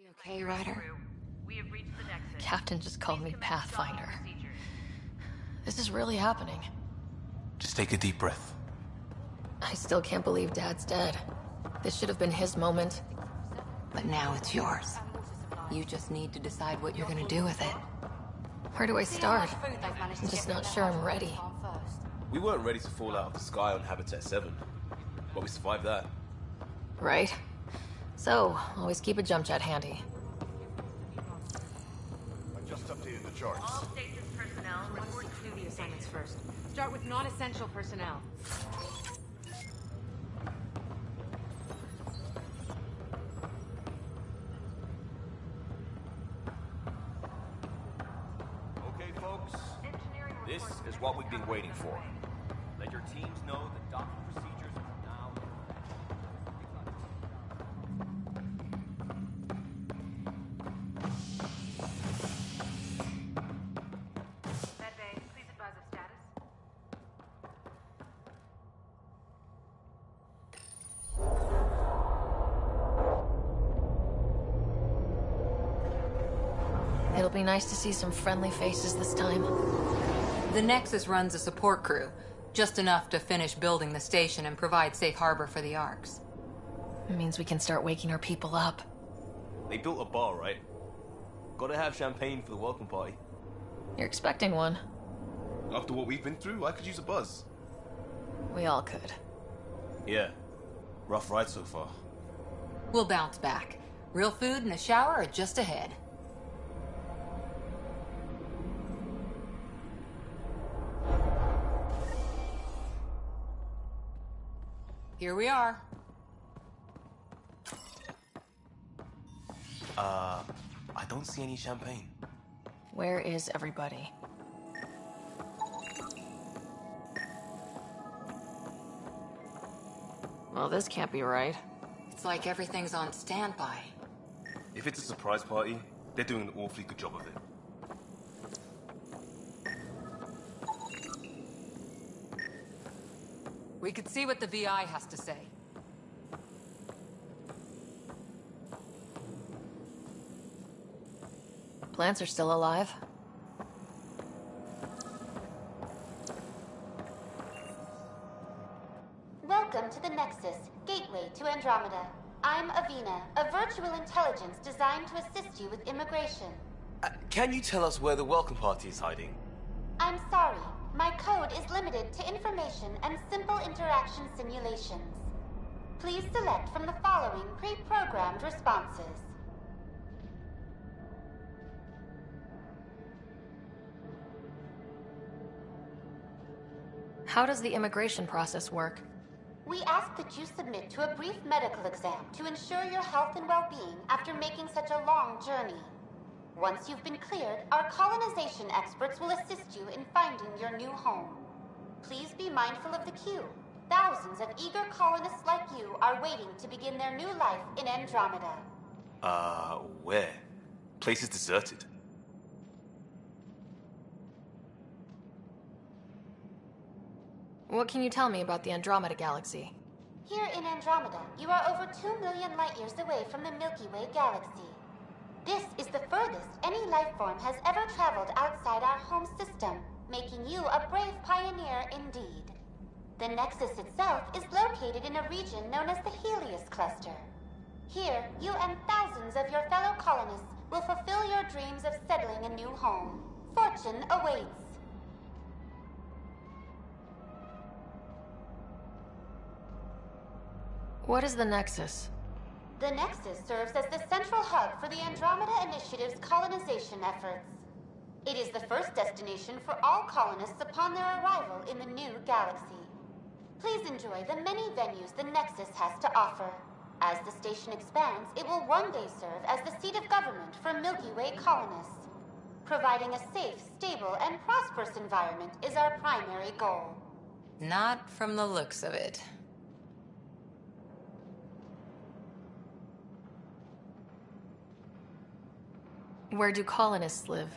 You okay, Ryder? We have reached the nexus. Captain just called me Pathfinder. This is really happening. Just take a deep breath. I still can't believe Dad's dead. This should have been his moment. But now it's yours. You just need to decide what you're gonna do with it. Where do I start? I'm just not sure I'm ready. We weren't ready to fall out of the sky on Habitat 7, but we survived that. Right? So, always keep a jump jet handy. I just updated the charts. All stations personnel report to the assignments first. Start with non-essential personnel. Okay, folks. This is what we've been waiting for. Let your teams know that docking procedures are now. Medbay, please advise of status. It'll be nice to see some friendly faces this time. The Nexus runs a support crew, just enough to finish building the station and provide safe harbor for the Arks. It means we can start waking our people up. They built a bar, right? Gotta have champagne for the welcome party. You're expecting one. After what we've been through, I could use a buzz. We all could. Yeah. Rough ride so far. We'll bounce back. Real food and a shower are just ahead. Here we are. I don't see any champagne. Where is everybody? Well, this can't be right. It's like everything's on standby. If it's a surprise party, they're doing an awfully good job of it. We could see what the VI has to say. Plants are still alive. Welcome to the Nexus, gateway to Andromeda. I'm Avina, a virtual intelligence designed to assist you with immigration. Can you tell us where the welcome party is hiding? I'm sorry, my code is limited to information and simple interaction simulations. Please select from the following pre-programmed responses. How does the immigration process work? We ask that you submit to a brief medical exam to ensure your health and well-being after making such a long journey. Once you've been cleared, our colonization experts will assist you in finding your new home. Please be mindful of the queue. Thousands of eager colonists like you are waiting to begin their new life in Andromeda. Where? Place is deserted. What can you tell me about the Andromeda galaxy? Here in Andromeda, you are over 2 million light-years away from the Milky Way galaxy. This is the furthest any life form has ever traveled outside our home system, making you a brave pioneer indeed. The Nexus itself is located in a region known as the Helios Cluster. Here, you and thousands of your fellow colonists will fulfill your dreams of settling a new home. Fortune awaits. What is the Nexus? The Nexus serves as the central hub for the Andromeda Initiative's colonization efforts. It is the first destination for all colonists upon their arrival in the new galaxy. Please enjoy the many venues the Nexus has to offer. As the station expands, it will one day serve as the seat of government for Milky Way colonists. Providing a safe, stable, and prosperous environment is our primary goal. Not from the looks of it. Where do colonists live?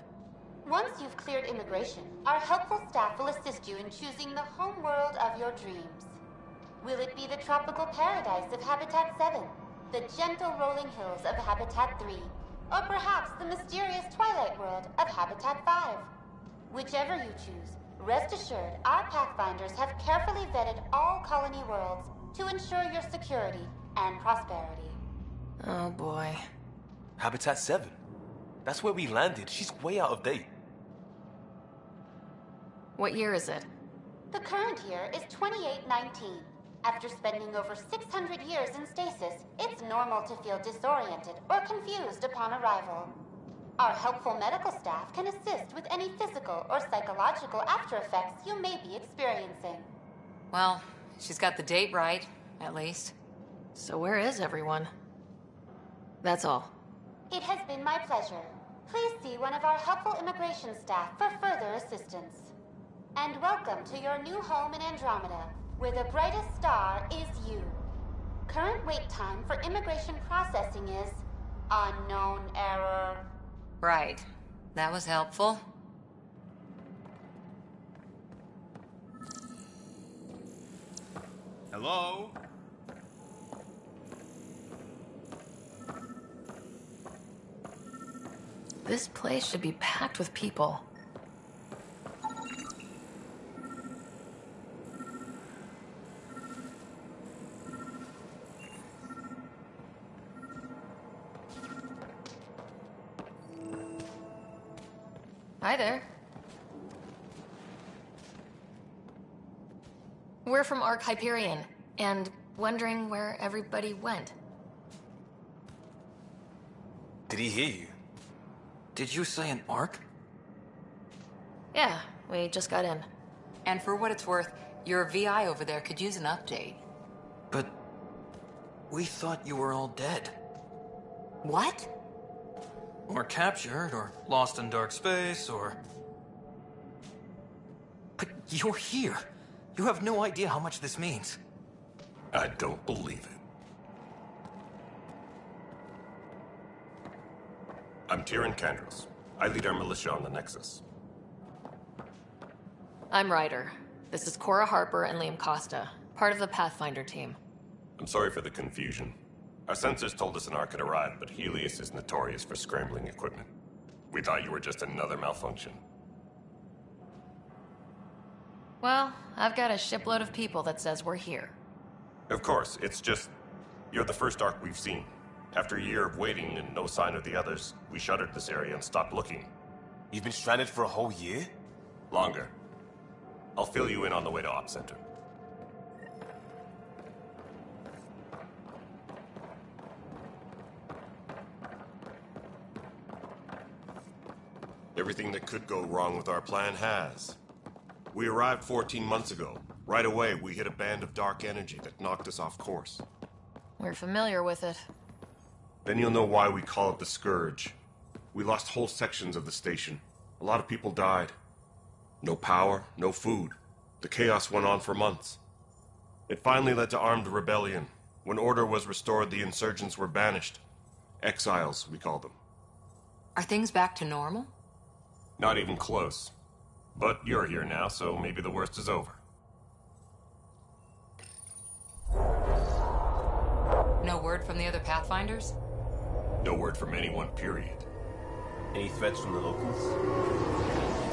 Once you've cleared immigration, our helpful staff will assist you in choosing the home world of your dreams. Will it be the tropical paradise of Habitat 7? The gentle rolling hills of Habitat 3? or perhaps the mysterious twilight world of Habitat 5. Whichever you choose, rest assured our Pathfinders have carefully vetted all colony worlds to ensure your security and prosperity. Oh boy. Habitat 7. That's where we landed. She's way out of date. What year is it? The current year is 2819. After spending over 600 years in stasis, it's normal to feel disoriented or confused upon arrival. Our helpful medical staff can assist with any physical or psychological after effects you may be experiencing. Well, she's got the date right, at least. So where is everyone? That's all. It has been my pleasure. Please see one of our helpful immigration staff for further assistance. And welcome to your new home in Andromeda, where the brightest star is you. Current wait time for immigration processing is unknown error. Right. That was helpful. Hello? This place should be packed with people. Hi there. We're from Ark Hyperion, and wondering where everybody went. Did he hear you? Did you say an arc? Yeah, we just got in. And for what it's worth, your VI over there could use an update. But we thought you were all dead. What? Or captured, or lost in dark space, or... But you're here. You have no idea how much this means. I don't believe it. I'm Tyrion Candros. I lead our militia on the Nexus. I'm Ryder. This is Cora Harper and Liam Costa, part of the Pathfinder team. I'm sorry for the confusion. Our sensors told us an Ark had arrived, but Helios is notorious for scrambling equipment. We thought you were just another malfunction. Well, I've got a shipload of people that says we're here. Of course, it's just... You're the first Ark we've seen. After a year of waiting and no sign of the others, we shuttered this area and stopped looking. You've been stranded for a whole year? Longer. I'll fill you in on the way to Op Center. Everything that could go wrong with our plan has. We arrived 14 months ago. Right away, we hit a band of dark energy that knocked us off course. We're familiar with it. Then you'll know why we call it the Scourge. We lost whole sections of the station. A lot of people died. No power, no food. The chaos went on for months. It finally led to armed rebellion. When order was restored, the insurgents were banished. Exiles, we call them. Are things back to normal? Not even close. But you're here now, so maybe the worst is over. No word from the other Pathfinders? No word from anyone, period. Any threats from the locals?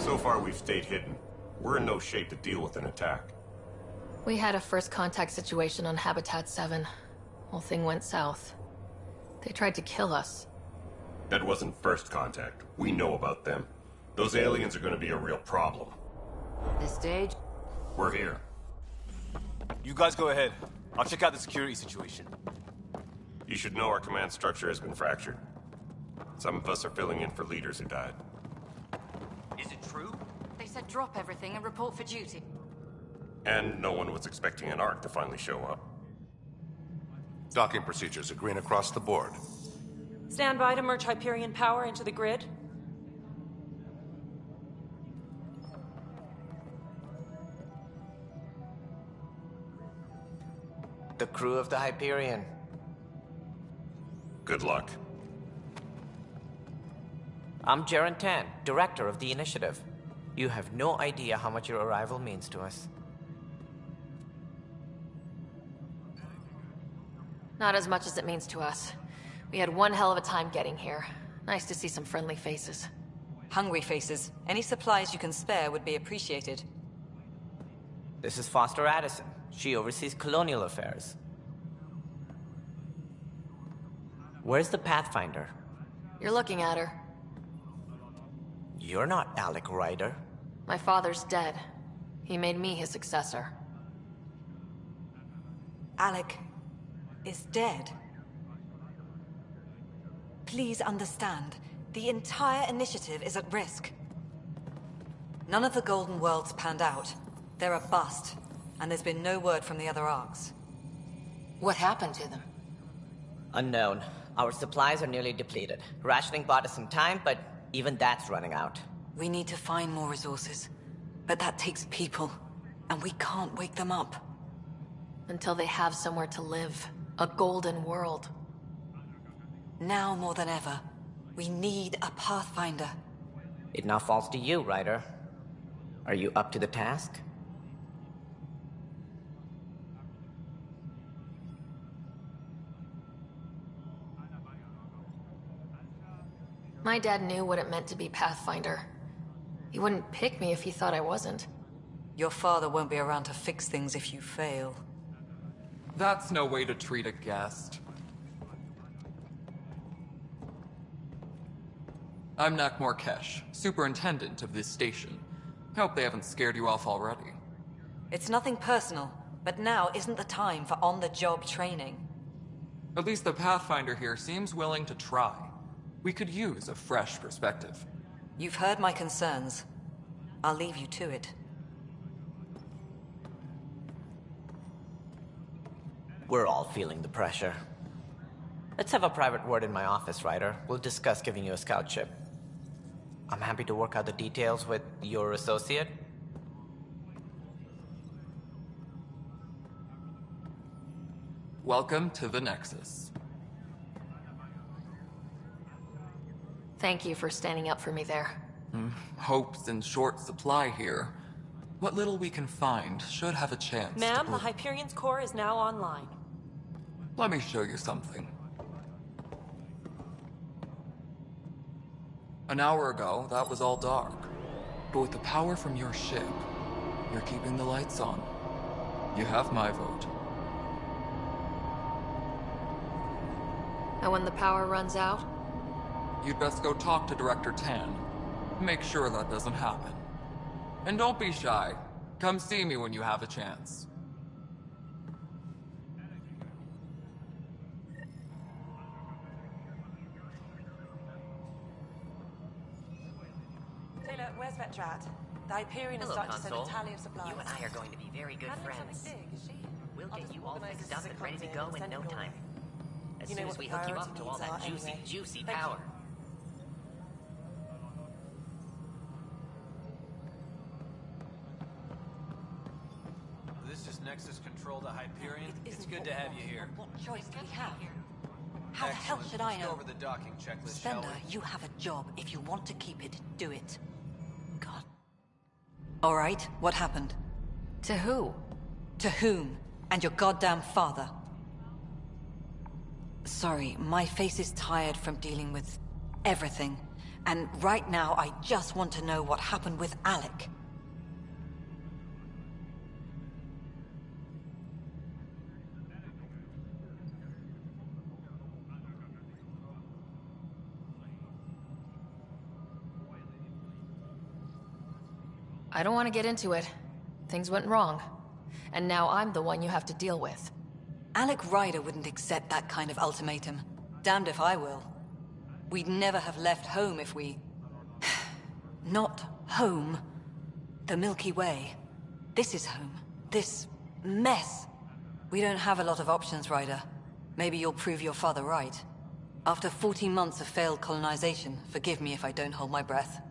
So far, we've stayed hidden. We're in no shape to deal with an attack. We had a first contact situation on Habitat 7. Whole thing went south. They tried to kill us. That wasn't first contact. We know about them. Those aliens are going to be a real problem. This stage? We're here. You guys go ahead. I'll check out the security situation. You should know our command structure has been fractured. Some of us are filling in for leaders who died. Is it true? They said drop everything and report for duty. And no one was expecting an Ark to finally show up. Docking procedures are green across the board. Stand by to merge Hyperion power into the grid. The crew of the Hyperion. Good luck. I'm Jaren Tan, director of the initiative. You have no idea how much your arrival means to us. Not as much as it means to us. We had one hell of a time getting here. Nice to see some friendly faces. Hungry faces. Any supplies you can spare would be appreciated. This is Foster Addison. She oversees colonial affairs. Where's the Pathfinder? You're looking at her. You're not Alec Ryder. My father's dead. He made me his successor. Alec is dead. Please understand, the entire initiative is at risk. None of the Golden Worlds panned out. They're a bust, and there's been no word from the other arcs. What happened to them? Unknown. Our supplies are nearly depleted. Rationing bought us some time, but even that's running out. We need to find more resources, but that takes people, and we can't wake them up. Until they have somewhere to live. A golden world. Now more than ever, we need a Pathfinder. It now falls to you, Ryder. Are you up to the task? My dad knew what it meant to be Pathfinder. He wouldn't pick me if he thought I wasn't. Your father won't be around to fix things if you fail. That's no way to treat a guest. I'm Nak Morkesh, superintendent of this station. Hope they haven't scared you off already. It's nothing personal, but now isn't the time for on-the-job training. At least the Pathfinder here seems willing to try. We could use a fresh perspective. You've heard my concerns. I'll leave you to it. We're all feeling the pressure. Let's have a private word in my office, Ryder. We'll discuss giving you a scout ship. I'm happy to work out the details with your associate. Welcome to the Nexus. Thank you for standing up for me there. Hope's in short supply here. What little we can find should have a chance. Ma'am, the Hyperion's core is now online. Let me show you something. An hour ago, that was all dark. But with the power from your ship, you're keeping the lights on. You have my vote. And when the power runs out? You'd best go talk to Director Tan. Make sure that doesn't happen. And don't be shy. Come see me when you have a chance. Taylor, where's Vetrat? The Hyperion is starting to send a tally of supplies. You and I are going to be very good friends. We'll get you all fixed up and ready to go in no time. As soon as we hook you up to all that juicy power. This is Nexus Control to Hyperion. It's good to have you here. What choice do we have? How the hell should I Let's go know? over the docking checklist, shall Spender, we? you have a job. If you want to keep it, do it. God. All right, what happened? To who? To whom? And your goddamn father. Sorry, my face is tired from dealing with everything. And right now, I just want to know what happened with Alec. I don't want to get into it. Things went wrong. And now I'm the one you have to deal with. Alec Ryder wouldn't accept that kind of ultimatum. Damned if I will. We'd never have left home if we... Not home. The Milky Way. This is home. This mess. We don't have a lot of options, Ryder. Maybe you'll prove your father right. After 14 months of failed colonization, forgive me if I don't hold my breath.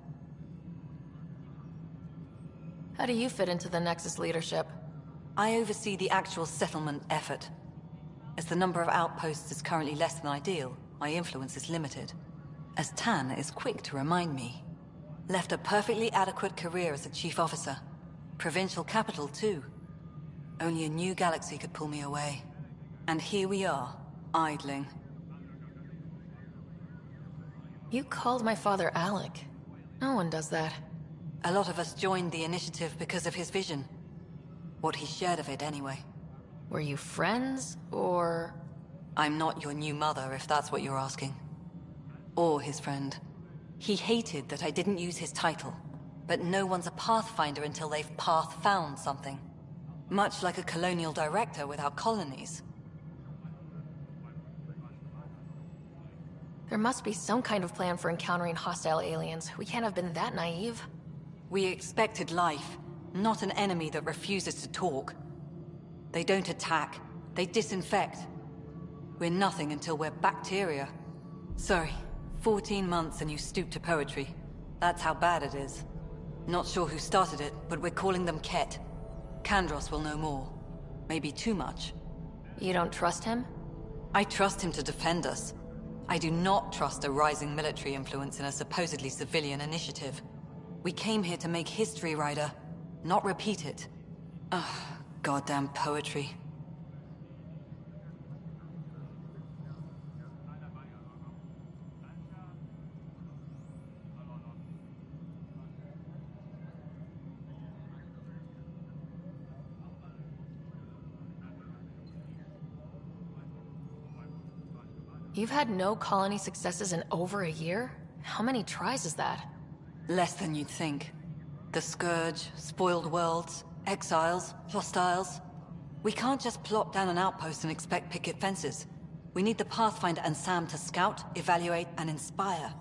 How do you fit into the Nexus leadership? I oversee the actual settlement effort. As the number of outposts is currently less than ideal, my influence is limited. As Tan is quick to remind me. Left a perfectly adequate career as a chief officer. Provincial capital, too. Only a new galaxy could pull me away. And here we are, idling. You called my father Alec. No one does that. A lot of us joined the initiative because of his vision. What he shared of it, anyway. Were you friends, or...? I'm not your new mother, if that's what you're asking. Or his friend. He hated that I didn't use his title. But no one's a pathfinder until they've path-found something. Much like a colonial director without colonies. There must be some kind of plan for encountering hostile aliens. We can't have been that naive. We expected life, not an enemy that refuses to talk. They don't attack, they disinfect. We're nothing until we're bacteria. Sorry, 14 months and you stoop to poetry. That's how bad it is. Not sure who started it, but we're calling them Ket. Kandros will know more. Maybe too much. You don't trust him? I trust him to defend us. I do not trust a rising military influence in a supposedly civilian initiative. We came here to make history, Ryder, not repeat it. Ugh, goddamn poetry. You've had no colony successes in over a year? How many tries is that? Less than you'd think. The Scourge, spoiled worlds, exiles, hostiles. We can't just plop down an outpost and expect picket fences. We need the Pathfinder and Sam to scout, evaluate, and inspire.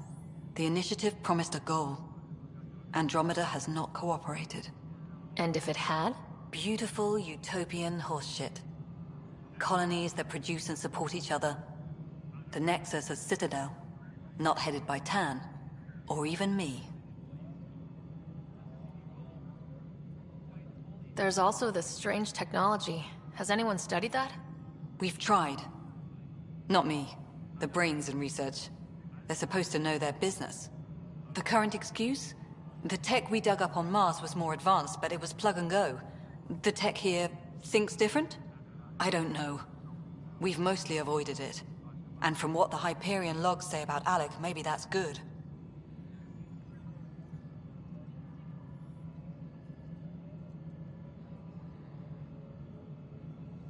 The initiative promised a goal. Andromeda has not cooperated. And if it had? Beautiful utopian horseshit. Colonies that produce and support each other. The Nexus as Citadel, not headed by Tan, or even me. There's also this strange technology. Has anyone studied that? We've tried. Not me. The brains in research. They're supposed to know their business. The current excuse? The tech we dug up on Mars was more advanced, but it was plug and go. The tech here thinks different? I don't know. We've mostly avoided it. And from what the Hyperion logs say about Alec, maybe that's good.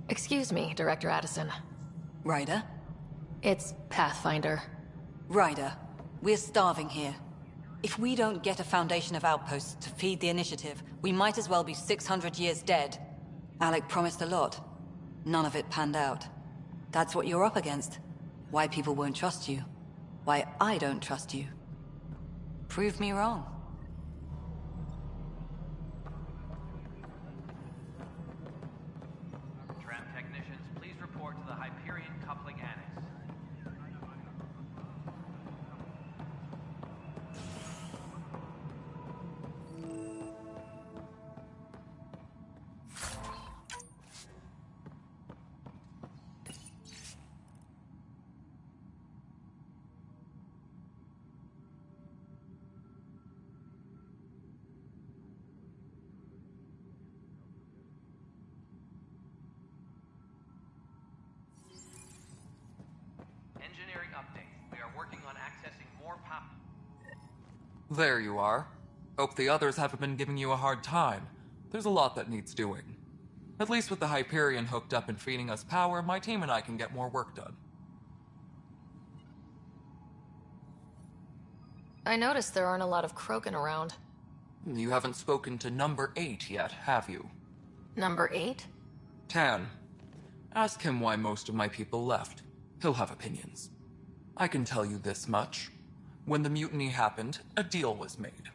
Excuse me, Director Addison. Ryder? It's Pathfinder. Ryder, we're starving here. If we don't get a foundation of outposts to feed the initiative, we might as well be 600 years dead. Alec promised a lot. None of it panned out. That's what you're up against. Why people won't trust you. Why I don't trust you. Prove me wrong. Tram technicians, please report to the Hyperion Coupling Annex. Engineering update. We are working on accessing more power. There you are. Hope the others haven't been giving you a hard time. There's a lot that needs doing. At least with the Hyperion hooked up and feeding us power, my team and I can get more work done. I noticed there aren't a lot of Krogan around. You haven't spoken to number 8 yet, have you? Number 8? Tan. Ask him why most of my people left. He'll have opinions. I can tell you this much. When the mutiny happened, a deal was made.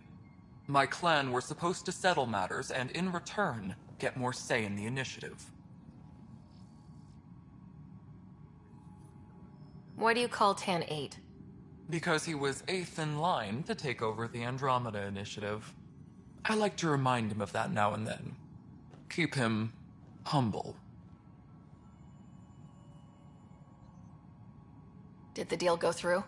My clan were supposed to settle matters and, in return, get more say in the initiative. Why do you call Tan 8? Because he was 8th in line to take over the Andromeda initiative. I like to remind him of that now and then. Keep him humble. Did the deal go through?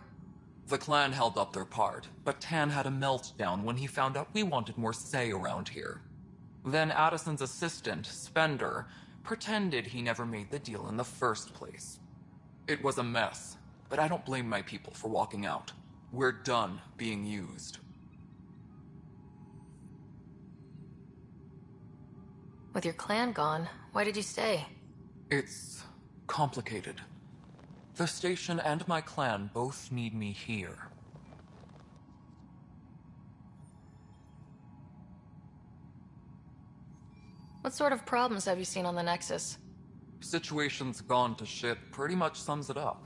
The clan held up their part, but Tan had a meltdown when he found out we wanted more say around here. Then Addison's assistant, Spender, pretended he never made the deal in the first place. It was a mess, but I don't blame my people for walking out. We're done being used. With your clan gone, why did you stay? It's complicated. The station and my clan both need me here. What sort of problems have you seen on the Nexus? Situation's gone to shit pretty much sums it up.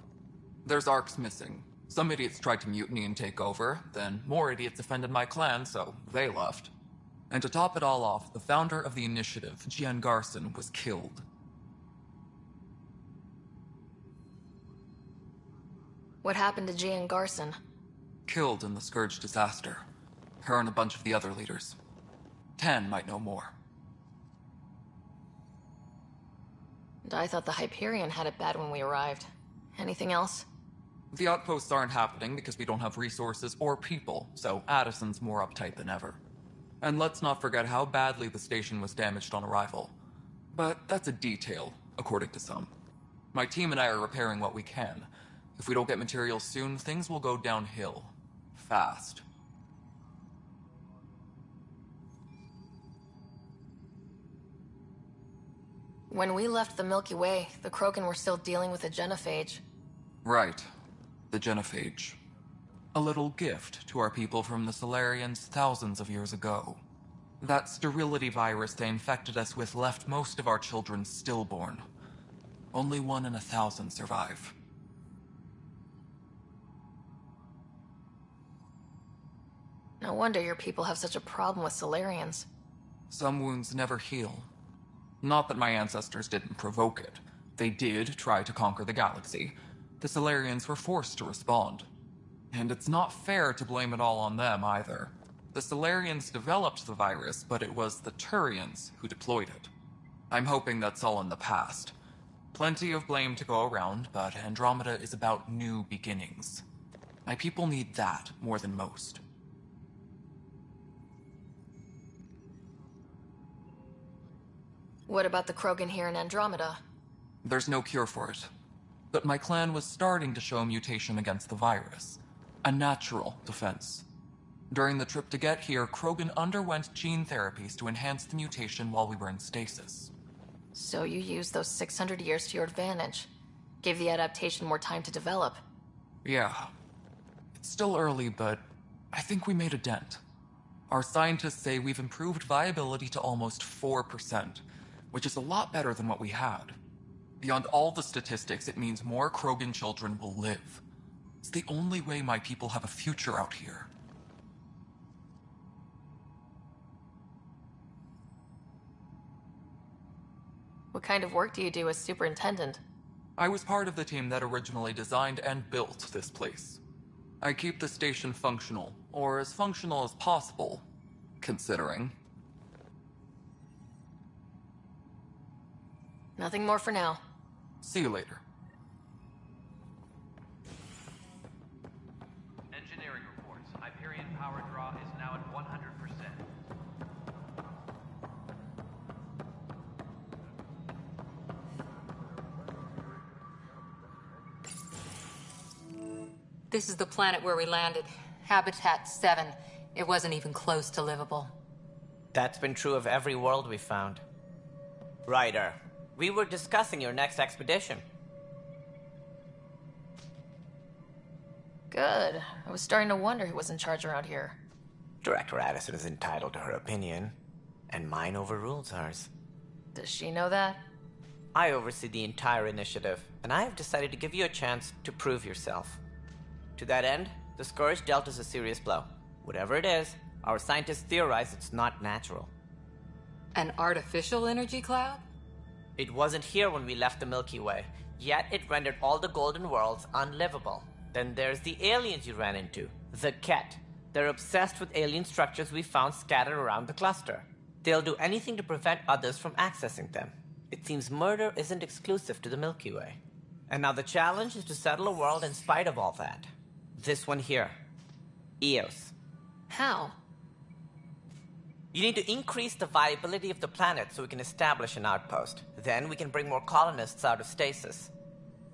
There's arcs missing. Some idiots tried to mutiny and take over, then more idiots offended my clan, so they left. And to top it all off, the founder of the initiative, Gian Garson, was killed. What happened to Gian Garson? Killed in the Scourge disaster. Her and a bunch of the other leaders. Tan might know more. And I thought the Hyperion had it bad when we arrived. Anything else? The outposts aren't happening because we don't have resources or people, so Addison's more uptight than ever. And let's not forget how badly the station was damaged on arrival. But that's a detail, according to some. My team and I are repairing what we can. If we don't get materials soon, things will go downhill. Fast. When we left the Milky Way, the Krogan were still dealing with a genophage. Right. The genophage. A little gift to our people from the Solarians thousands of years ago. That sterility virus they infected us with left most of our children stillborn. Only 1 in 1,000 survive. No wonder your people have such a problem with Solarians. Some wounds never heal. Not that my ancestors didn't provoke it. They did try to conquer the galaxy. The Solarians were forced to respond. And it's not fair to blame it all on them, either. The Solarians developed the virus, but it was the Turians who deployed it. I'm hoping that's all in the past. Plenty of blame to go around, but Andromeda is about new beginnings. My people need that more than most. What about the Krogan here in Andromeda? There's no cure for it. But my clan was starting to show mutation against the virus. A natural defense. During the trip to get here, Krogan underwent gene therapies to enhance the mutation while we were in stasis. So you used those 600 years to your advantage. Gave the adaptation more time to develop. Yeah. It's still early, but I think we made a dent. Our scientists say we've improved viability to almost 4%, which is a lot better than what we had. Beyond all the statistics, it means more Krogan children will live. It's the only way my people have a future out here. What kind of work do you do as superintendent? I was part of the team that originally designed and built this place. I keep the station functional, or as functional as possible, considering. Nothing more for now. See you later. Engineering reports. Hyperion power draw is now at 100%. This is the planet where we landed. Habitat 7. It wasn't even close to livable. That's been true of every world we found. Ryder, we were discussing your next expedition. Good. I was starting to wonder who was in charge around here. Director Addison is entitled to her opinion, and mine overrules hers. Does she know that? I oversee the entire initiative, and I have decided to give you a chance to prove yourself. To that end, the Scourge dealt us a serious blow. Whatever it is, our scientists theorize it's not natural. An artificial energy cloud? It wasn't here when we left the Milky Way, yet it rendered all the golden worlds unlivable. Then there's the aliens you ran into, the Ket. They're obsessed with alien structures we found scattered around the cluster. They'll do anything to prevent others from accessing them. It seems murder isn't exclusive to the Milky Way. And now the challenge is to settle a world in spite of all that. This one here. Eos. How? You need to increase the viability of the planet so we can establish an outpost. Then we can bring more colonists out of stasis.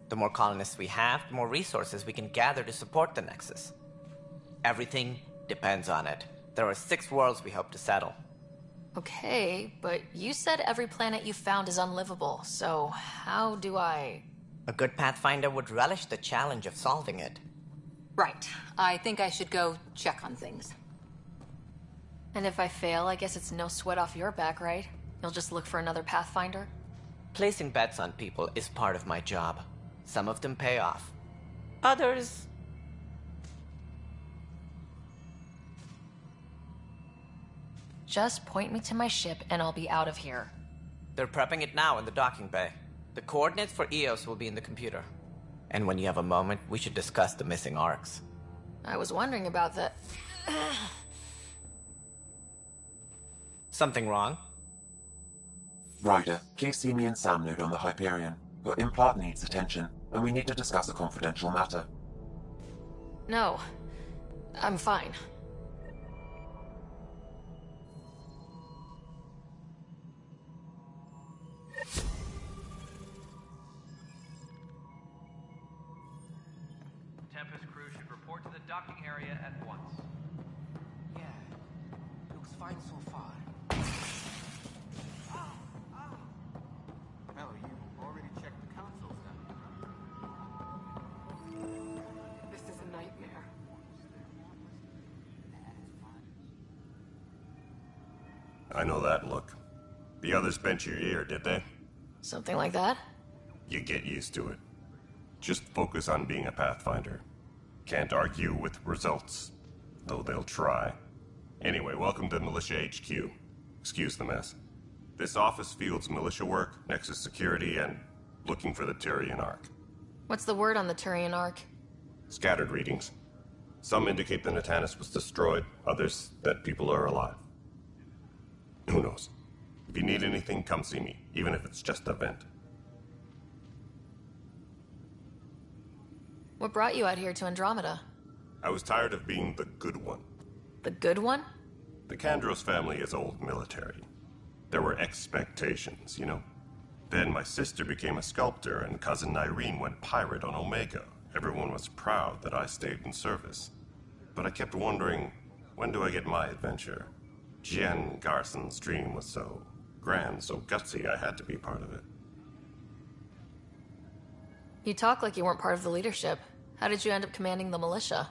The more colonists we have, the more resources we can gather to support the Nexus. Everything depends on it. There are 6 worlds we hope to settle. Okay, but you said every planet you found is unlivable, so how do I... A good Pathfinder would relish the challenge of solving it. Right. I think I should go check on things. And if I fail, I guess it's no sweat off your back, right? You'll just look for another Pathfinder? Placing bets on people is part of my job. Some of them pay off. Others... Just point me to my ship and I'll be out of here. They're prepping it now in the docking bay. The coordinates for EOS will be in the computer. And when you have a moment, we should discuss the missing arcs. I was wondering about that. Something wrong? Ryder, please see me and Sam load on the Hyperion. Your implant needs attention, and we need to discuss a confidential matter. No. I'm fine. Tempest crew should report to the docking area at once. Yeah, looks fine so far. Hell, you already checked the consoles then. This is a nightmare. I know that look. The others bent your ear, did they? Something like that? You get used to it. Just focus on being a Pathfinder. Can't argue with results, though they'll try. Anyway, welcome to Militia HQ. Excuse the mess. This office fields militia work, Nexus security, and looking for the Turian Ark. What's the word on the Turian Ark? Scattered readings. Some indicate the Natanus was destroyed, others that people are alive. Who knows? If you need anything, come see me, even if it's just a vent. What brought you out here to Andromeda? I was tired of being the good one. The good one? The Kandros family is old military. There were expectations, you know? Then my sister became a sculptor and cousin Irene went pirate on Omega. Everyone was proud that I stayed in service. But I kept wondering, when do I get my adventure? Jen Garson's dream was so grand, so gutsy, I had to be part of it. You talk like you weren't part of the leadership. How did you end up commanding the militia?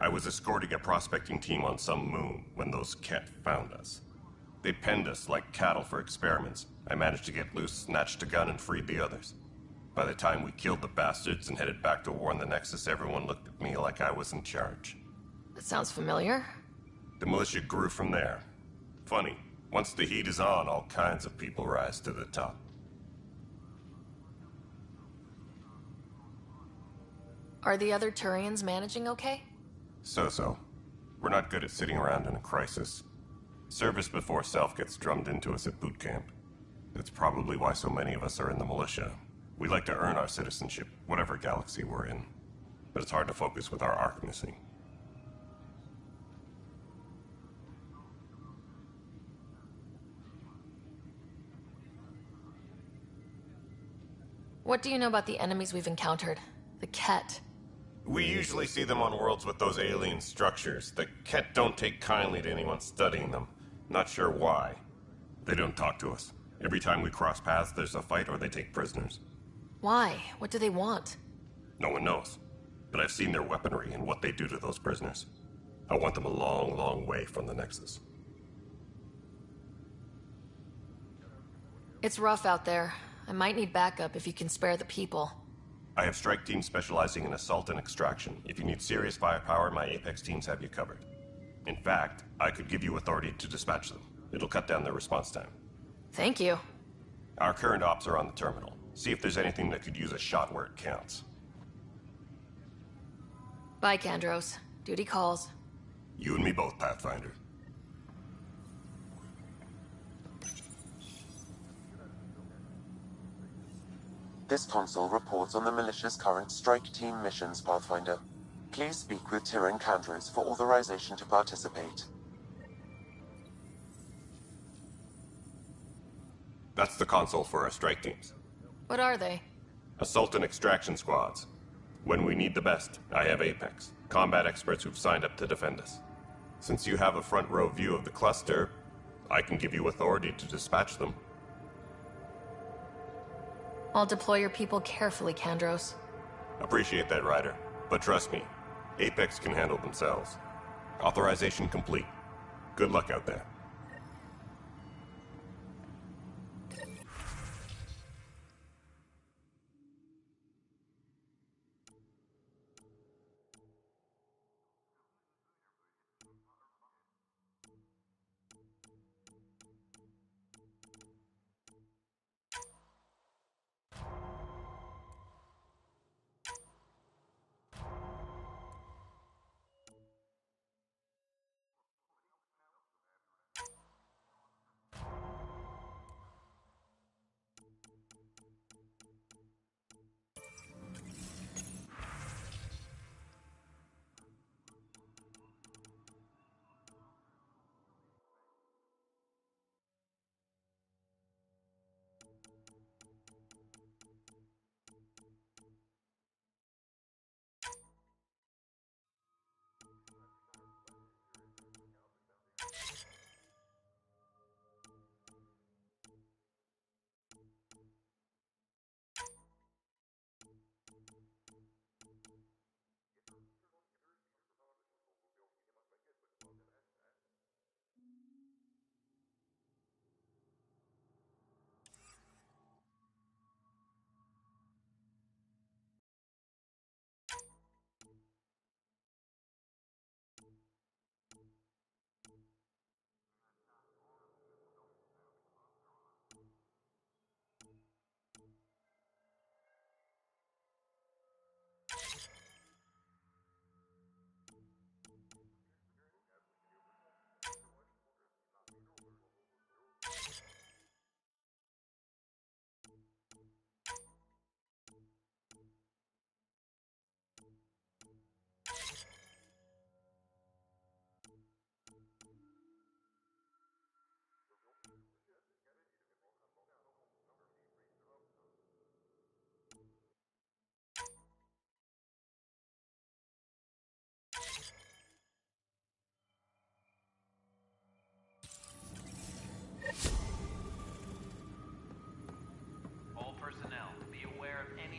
I was escorting a prospecting team on some moon when those Ket found us. They penned us like cattle for experiments. I managed to get loose, snatched a gun, and freed the others. By the time we killed the bastards and headed back to warn the Nexus, everyone looked at me like I was in charge. That sounds familiar. The militia grew from there. Funny, once the heat is on, all kinds of people rise to the top. Are the other Turians managing okay? So-so. We're not good at sitting around in a crisis. Service before self gets drummed into us at boot camp. That's probably why so many of us are in the militia. We like to earn our citizenship, whatever galaxy we're in. But it's hard to focus with our arc missing. What do you know about the enemies we've encountered? The Ket. We usually see them on worlds with those alien structures. The Ket don't take kindly to anyone studying them. Not sure why. They don't talk to us. Every time we cross paths, there's a fight or they take prisoners. Why? What do they want? No one knows. But I've seen their weaponry and what they do to those prisoners. I want them a long, long way from the Nexus. It's rough out there. I might need backup if you can spare the people. I have strike teams specializing in assault and extraction. If you need serious firepower, my Apex teams have you covered. In fact, I could give you authority to dispatch them. It'll cut down their response time. Thank you. Our current ops are on the terminal. See if there's anything that could use a shot where it counts. Bye, Kandros. Duty calls. You and me both, Pathfinder. This console reports on the militia's current strike team missions, Pathfinder. Please speak with Tyrann Kandros for authorization to participate. That's the console for our strike teams. What are they? Assault and extraction squads. When we need the best, I have Apex. Combat experts who've signed up to defend us. Since you have a front row view of the cluster, I can give you authority to dispatch them. I'll deploy your people carefully, Kandros. Appreciate that, Ryder. But trust me, Apex can handle themselves. Authorization complete. Good luck out there.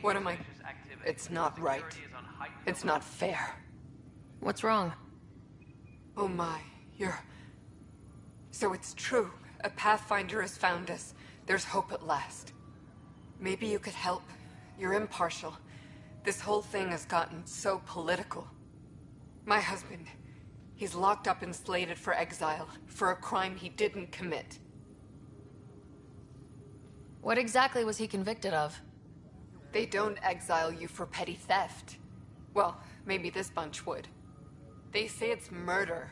What am I... It's not right. It's not fair. What's wrong? Oh my, you're... So it's true. A Pathfinder has found us. There's hope at last. Maybe you could help. You're impartial. This whole thing has gotten so political. My husband, he's locked up and slated for exile for a crime he didn't commit. What exactly was he convicted of? They don't exile you for petty theft. Well, maybe this bunch would. They say it's murder.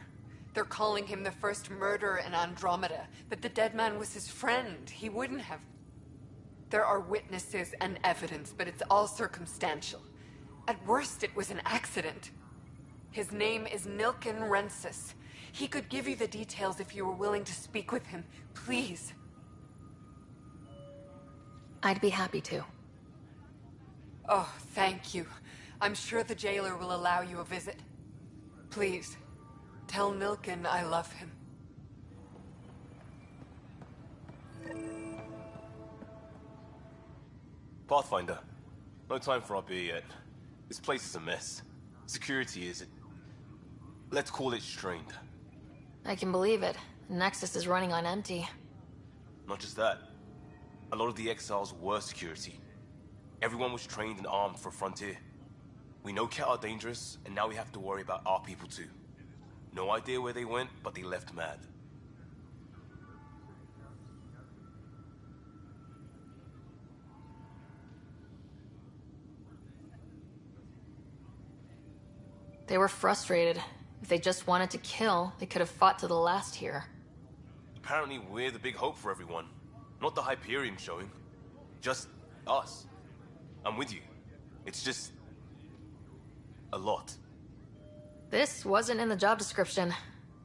They're calling him the first murderer in Andromeda, but the dead man was his friend. He wouldn't have... There are witnesses and evidence, but it's all circumstantial. At worst, it was an accident. His name is Nilken Rensis. He could give you the details if you were willing to speak with him. Please. I'd be happy to. Oh, thank you. I'm sure the jailer will allow you a visit. Please, tell Nilken I love him. Pathfinder, no time for our beer yet. This place is a mess. Security is... let's call it strained. I can believe it. Nexus is running on empty. Not just that. A lot of the exiles were security. Everyone was trained and armed for Frontier. We know Cat are dangerous, and now we have to worry about our people too. No idea where they went, but they left mad. They were frustrated. If they just wanted to kill, they could have fought to the last here. Apparently we're the big hope for everyone. Not the Hyperion showing. Just us. I'm with you. It's just... a lot. This wasn't in the job description.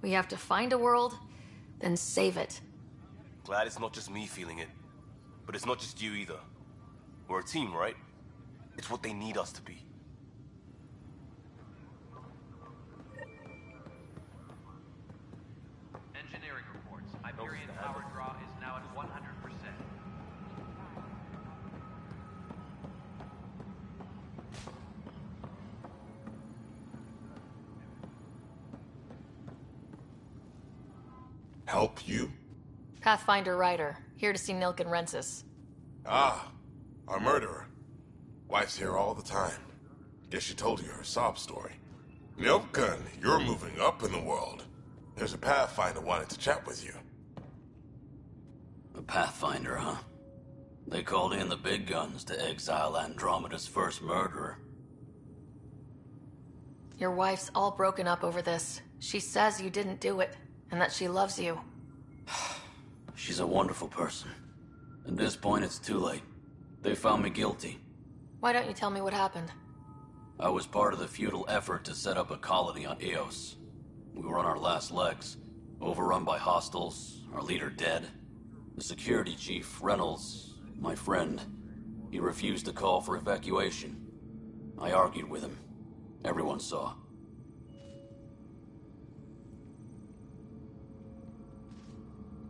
We have to find a world, then save it. Glad it's not just me feeling it. But it's not just you either. We're a team, right? It's what they need us to be. Help you? Pathfinder Ryder, here to see N7Sephy's. Ah, our murderer. Wife's here all the time. Guess she told you her sob story. N7, you're moving up in the world. There's a Pathfinder wanted to chat with you. A Pathfinder, huh? They called in the big guns to exile Andromeda's first murderer. Your wife's all broken up over this. She says you didn't do it, and that she loves you. She's a wonderful person. At this point, it's too late. They found me guilty. Why don't you tell me what happened? I was part of the futile effort to set up a colony on Eos. We were on our last legs, overrun by hostiles, our leader dead. The security chief, Reynolds, my friend, he refused to call for evacuation. I argued with him. Everyone saw.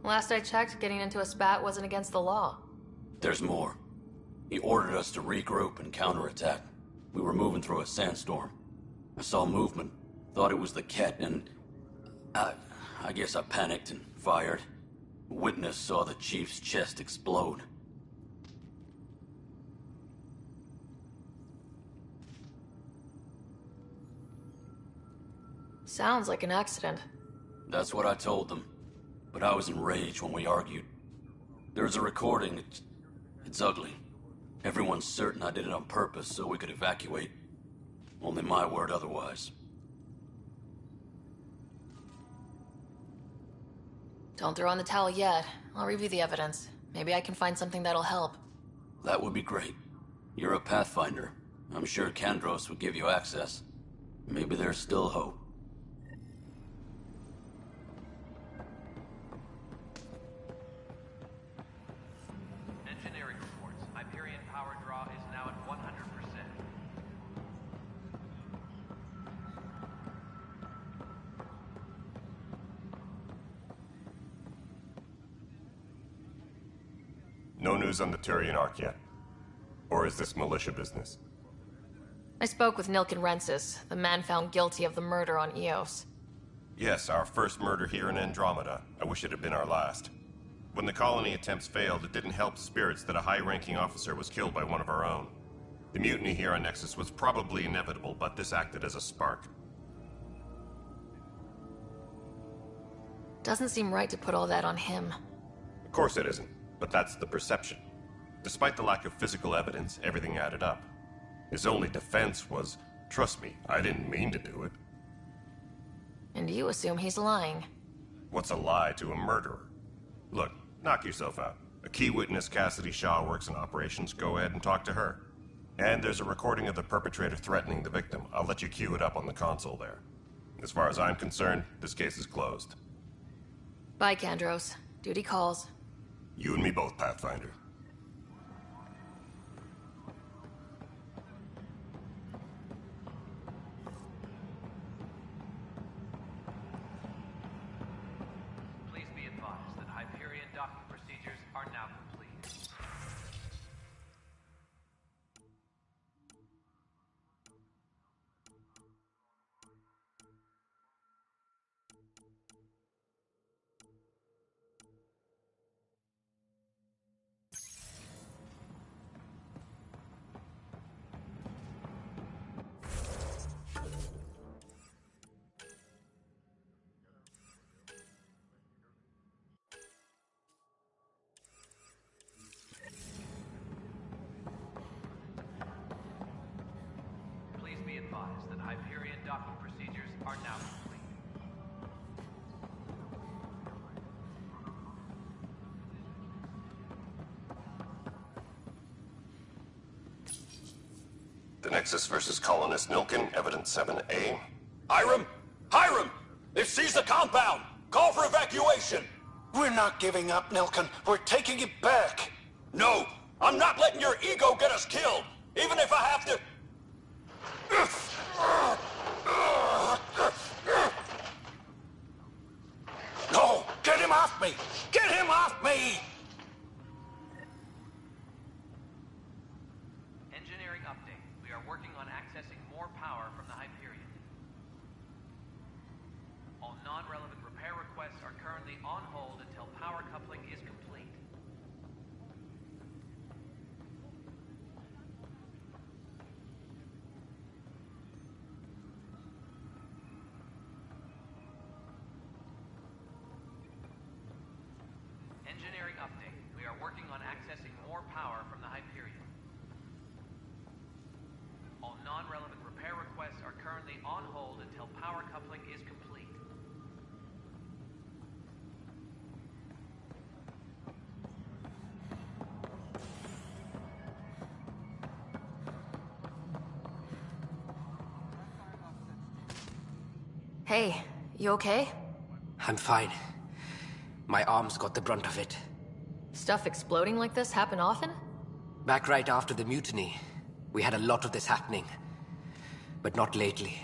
Last I checked, getting into a spat wasn't against the law. There's more. He ordered us to regroup and counterattack. We were moving through a sandstorm. I saw movement, thought it was the Ket, and I guess I panicked and fired. A witness saw the chief's chest explode. Sounds like an accident. That's what I told them. But I was enraged when we argued. There's a recording. It's ugly. Everyone's certain I did it on purpose so we could evacuate. Only my word otherwise. Don't throw in the towel yet. I'll review the evidence. Maybe I can find something that'll help. That would be great. You're a Pathfinder. I'm sure Kandros would give you access. Maybe there's still hope. Engineering reports. Hyperion power draw is now at 100%. No news on the Turian Ark yet? Or is this militia business? I spoke with N7Sephy's, the man found guilty of the murder on Eos. Yes, our first murder here in Andromeda. I wish it had been our last. When the colony attempts failed, it didn't help spirits that a high-ranking officer was killed by one of our own. The mutiny here on Nexus was probably inevitable, but this acted as a spark. Doesn't seem right to put all that on him. Of course it isn't, but that's the perception. Despite the lack of physical evidence, everything added up. His only defense was, trust me, I didn't mean to do it. And you assume he's lying. What's a lie to a murderer? Look, knock yourself out. A key witness, Cassidy Shaw, works in operations. Go ahead and talk to her. And there's a recording of the perpetrator threatening the victim. I'll let you cue it up on the console there. As far as I'm concerned, this case is closed. Bye, Kandros. Duty calls. You and me both, Pathfinder. Please be advised that Hyperion docking procedures are now complete. Please be advised that Hyperion docking procedures are now complete. The Nexus versus Colonist Nilkin, Evidence 7A. Hiram! Hiram! They've seized the compound! Call for evacuation! We're not giving up, Nilkin. We're taking it back. No! I'm not letting your ego get us killed! Even if I have to... No! Get him off me! Get him off me! Engineering update. We are working on accessing more power from the Hyperion. All non-relevant repair requests requests are currently on hold until power coupling is complete. Engineering update. We are working on accessing more power from the Hyperion. All non-relevant repair requests are currently on hold until power coupling is complete. Hey, you okay? I'm fine. My arms got the brunt of it. Stuff exploding like this happen often? Back right after the mutiny, we had a lot of this happening. But not lately.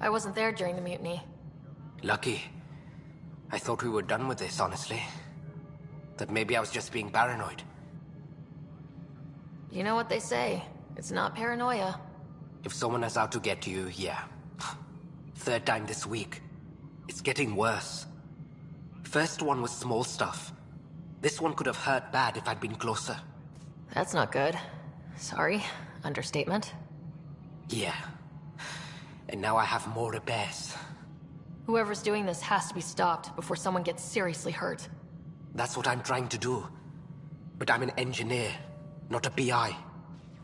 I wasn't there during the mutiny. Lucky. I thought we were done with this, honestly. That maybe I was just being paranoid. You know what they say. It's not paranoia. If someone is out to get you, yeah. Third time this week. It's getting worse. First one was small stuff. This one could have hurt bad if I'd been closer. That's not good. Sorry. Understatement. Yeah. And now I have more repairs. Whoever's doing this has to be stopped before someone gets seriously hurt. That's what I'm trying to do. But I'm an engineer, not a PI.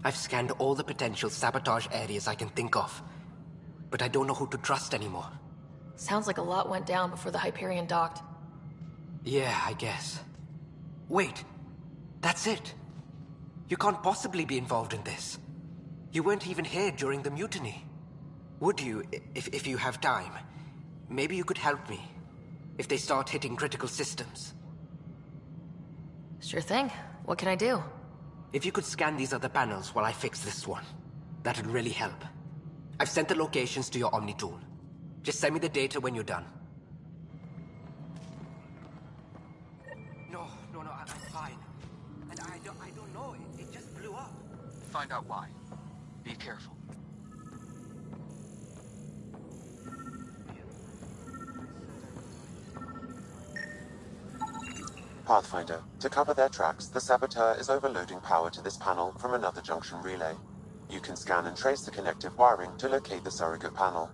I've scanned all the potential sabotage areas I can think of. But I don't know who to trust anymore. Sounds like a lot went down before the Hyperion docked. Yeah, I guess. Wait. That's it. You can't possibly be involved in this. You weren't even here during the mutiny. Would you, if you have time? Maybe you could help me. If they start hitting critical systems. Sure thing. What can I do? If you could scan these other panels while I fix this one, that'd really help. I've sent the locations to your Omni tool. Just send me the data when you're done. No, I'm fine. And I don't know, it just blew up. Find out why. Be careful. Pathfinder, to cover their tracks, the saboteur is overloading power to this panel from another junction relay. You can scan and trace the connective wiring to locate the surrogate panel.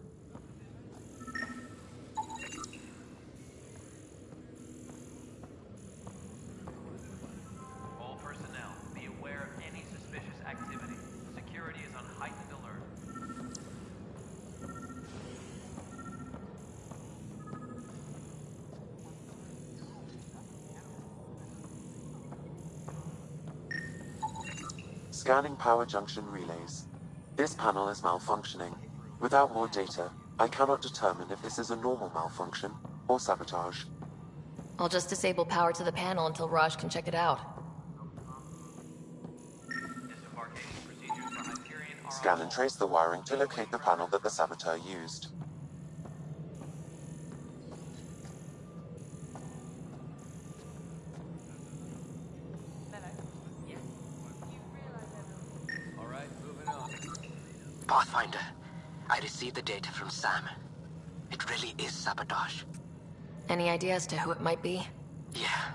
All personnel, be aware of any suspicious activity. Security is on heightened alert. Scanning power junction relays. This panel is malfunctioning. Without more data, I cannot determine if this is a normal malfunction or sabotage. I'll just disable power to the panel until Raj can check it out. Scan and trace the wiring to locate the panel that the saboteur used. Pathfinder, I received the data from Sam. It really is sabotage. Any idea as to who it might be? Yeah.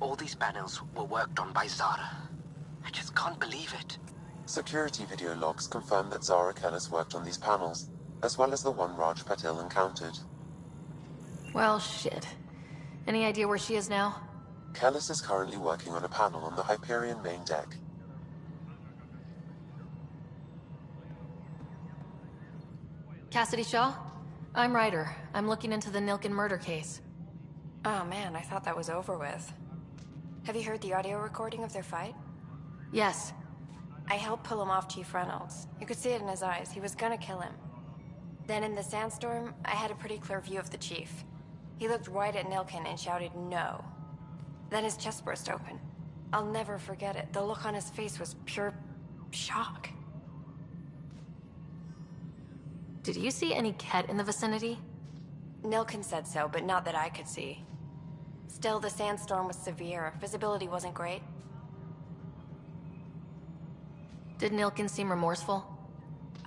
All these panels were worked on by Zara. I just can't believe it. Security video logs confirm that Zara Kellis worked on these panels, as well as the one Raj Patil encountered. Well, shit. Any idea where she is now? Kellis is currently working on a panel on the Hyperion main deck. Cassidy Shaw? I'm Ryder. I'm looking into the Nilken murder case. Oh man, I thought that was over with. Have you heard the audio recording of their fight? Yes. I helped pull him off Chief Reynolds. You could see it in his eyes. He was gonna kill him. Then in the sandstorm, I had a pretty clear view of the Chief. He looked right at Nilken and shouted no. Then his chest burst open. I'll never forget it. The look on his face was pure shock. Did you see any Ket in the vicinity? Nilken said so, but not that I could see. Still, the sandstorm was severe. Visibility wasn't great. Did Nilken seem remorseful?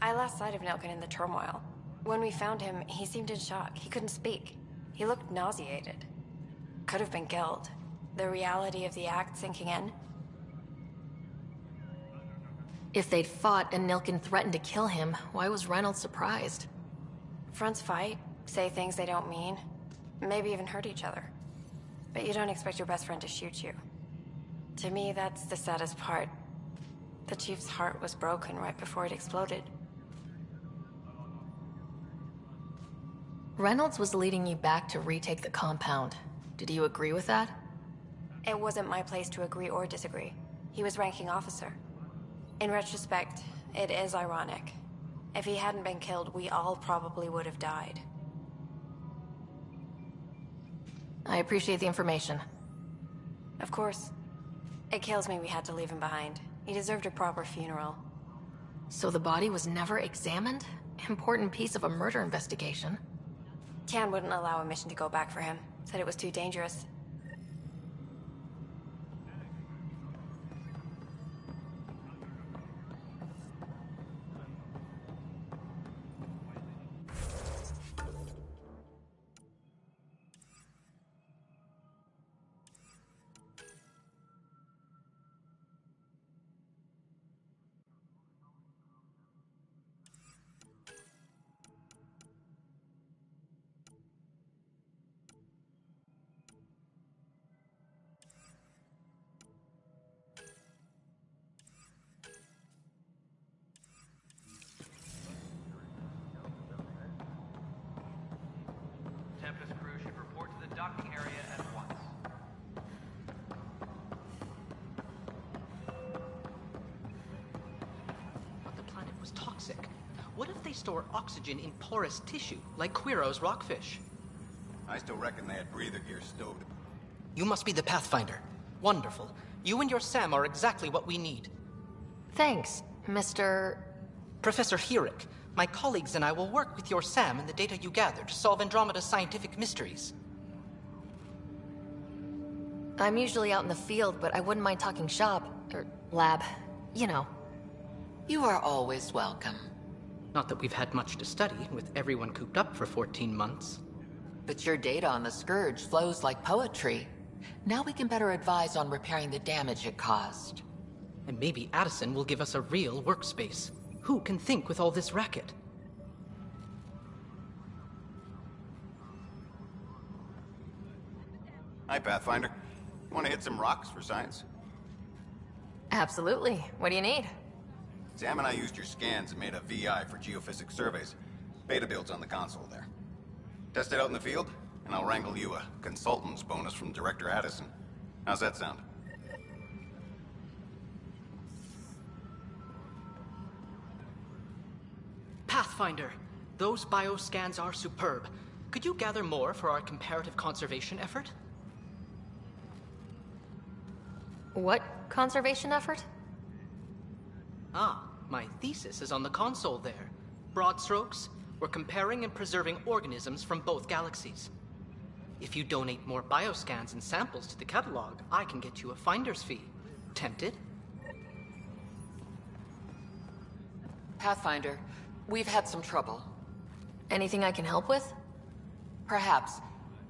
I lost sight of Nilken in the turmoil. When we found him, he seemed in shock. He couldn't speak. He looked nauseated. Could have been killed. The reality of the act sinking in. If they'd fought and Nilken threatened to kill him, why was Reynolds surprised? Fronts fight, say things they don't mean, maybe even hurt each other. But you don't expect your best friend to shoot you. To me, that's the saddest part. The Chief's heart was broken right before it exploded. Reynolds was leading you back to retake the compound. Did you agree with that? It wasn't my place to agree or disagree. He was ranking officer. In retrospect, it is ironic. If he hadn't been killed, we all probably would have died. I appreciate the information. Of course. It kills me we had to leave him behind. He deserved a proper funeral. So the body was never examined? Important piece of a murder investigation. Can wouldn't allow a mission to go back for him. Said it was too dangerous. Tempest crew should report to the docking area at once. But the planet was toxic. What if they store oxygen in porous tissue, like Quiro's rockfish? I still reckon they had breather gear stowed. You must be the Pathfinder. Wonderful. You and your Sam are exactly what we need. Thanks, Mr. Professor Herrick. My colleagues and I will work with your Sam and the data you gather to solve Andromeda's scientific mysteries. I'm usually out in the field, but I wouldn't mind talking shop, or lab, you know. You are always welcome. Not that we've had much to study, with everyone cooped up for 14 months. But your data on the Scourge flows like poetry. Now we can better advise on repairing the damage it caused. And maybe Addison will give us a real workspace. Who can think with all this racket? Hi, Pathfinder. Want to hit some rocks for science? Absolutely. What do you need? Sam and I used your scans and made a VI for geophysics surveys. Beta builds on the console there. Test it out in the field, and I'll wrangle you a consultant's bonus from Director Addison. How's that sound? Pathfinder, those bioscans are superb. Could you gather more for our comparative conservation effort? What conservation effort? Ah, my thesis is on the console there. Broad strokes, we're comparing and preserving organisms from both galaxies. If you donate more bioscans and samples to the catalog, I can get you a finder's fee. Tempted? Pathfinder, we've had some trouble. Anything I can help with? Perhaps.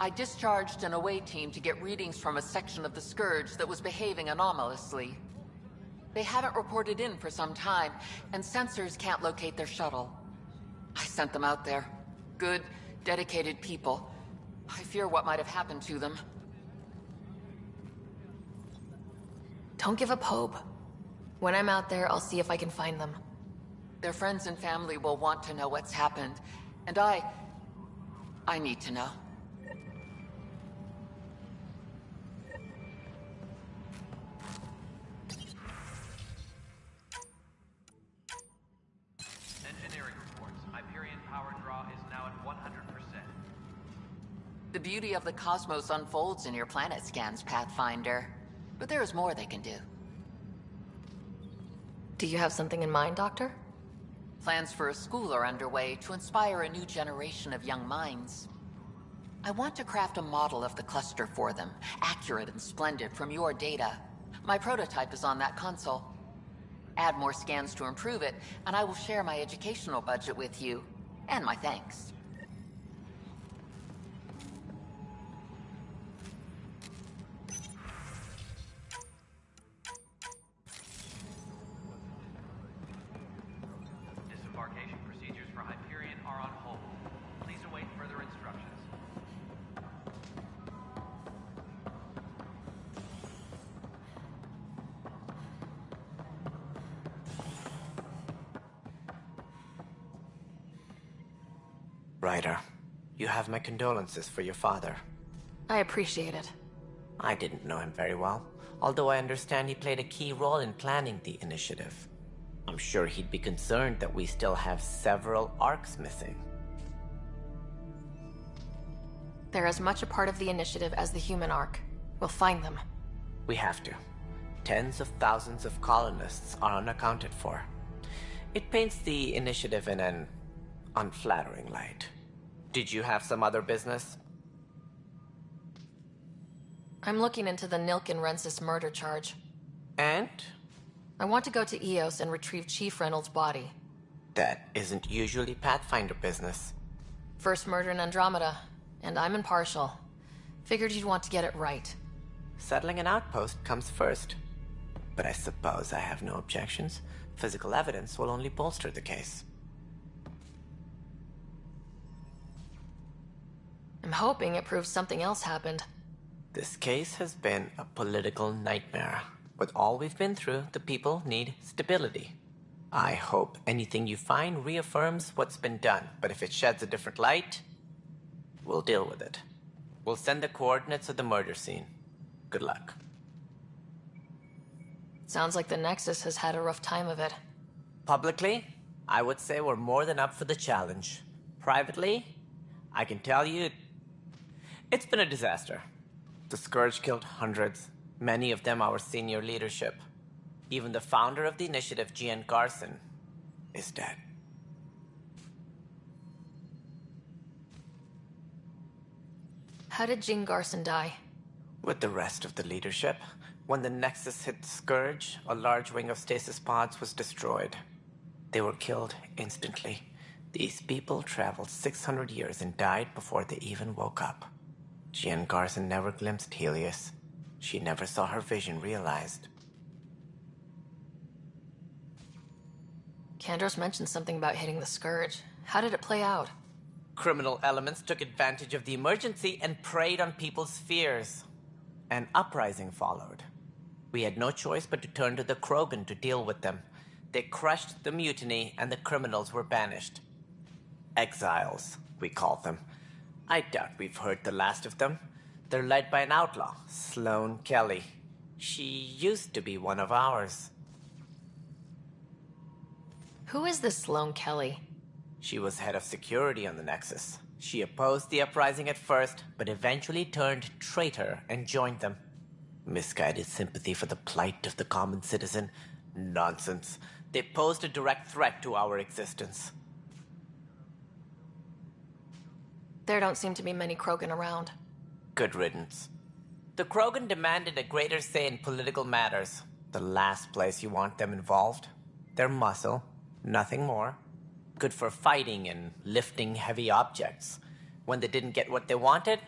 I discharged an away team to get readings from a section of the Scourge that was behaving anomalously. They haven't reported in for some time, and sensors can't locate their shuttle. I sent them out there. Good, dedicated people. I fear what might have happened to them. Don't give up hope. When I'm out there, I'll see if I can find them. Their friends and family will want to know what's happened, and I need to know. Engineering reports. Hyperion power draw is now at 100%. The beauty of the cosmos unfolds in your planet scans, Pathfinder. But there is more they can do. Do you have something in mind, Doctor? Plans for a school are underway to inspire a new generation of young minds. I want to craft a model of the cluster for them, accurate and splendid from your data. My prototype is on that console. Add more scans to improve it, and I will share my educational budget with you, and my thanks. Ryder, you have my condolences for your father. I appreciate it. I didn't know him very well, although I understand he played a key role in planning the initiative. I'm sure he'd be concerned that we still have several arcs missing. They're as much a part of the initiative as the human arc. We'll find them. We have to. Tens of thousands of colonists are unaccounted for. It paints the initiative in an unflattering light. Did you have some other business? I'm looking into the Nilken Rensis murder charge. And? I want to go to Eos and retrieve Chief Reynolds' body. That isn't usually Pathfinder business. First murder in Andromeda, and I'm impartial. Figured you'd want to get it right. Settling an outpost comes first. But I suppose I have no objections. Physical evidence will only bolster the case. I'm hoping it proves something else happened. This case has been a political nightmare. With all we've been through, the people need stability. I hope anything you find reaffirms what's been done, but if it sheds a different light, we'll deal with it. We'll send the coordinates of the murder scene. Good luck. Sounds like the Nexus has had a rough time of it. Publicly, I would say we're more than up for the challenge. Privately, I can tell you, it's been a disaster. The Scourge killed hundreds, many of them our senior leadership. Even the founder of the initiative, Gian Garson, is dead. How did Jean Garson die? With the rest of the leadership. When the Nexus hit the Scourge, a large wing of stasis pods was destroyed. They were killed instantly. These people traveled 600 years and died before they even woke up. Jean Garson never glimpsed Helios. She never saw her vision realized. Kandros mentioned something about hitting the Scourge. How did it play out? Criminal elements took advantage of the emergency and preyed on people's fears. An uprising followed. We had no choice but to turn to the Krogan to deal with them. They crushed the mutiny and the criminals were banished. Exiles, we call them. I doubt we've heard the last of them. They're led by an outlaw, Sloane Kelly. She used to be one of ours. Who is this Sloane Kelly? She was head of security on the Nexus. She opposed the uprising at first, but eventually turned traitor and joined them. Misguided sympathy for the plight of the common citizen? Nonsense. They posed a direct threat to our existence. There don't seem to be many Krogan around. Good riddance. The Krogan demanded a greater say in political matters. The last place you want them involved. They're muscle, nothing more. Good for fighting and lifting heavy objects. When they didn't get what they wanted,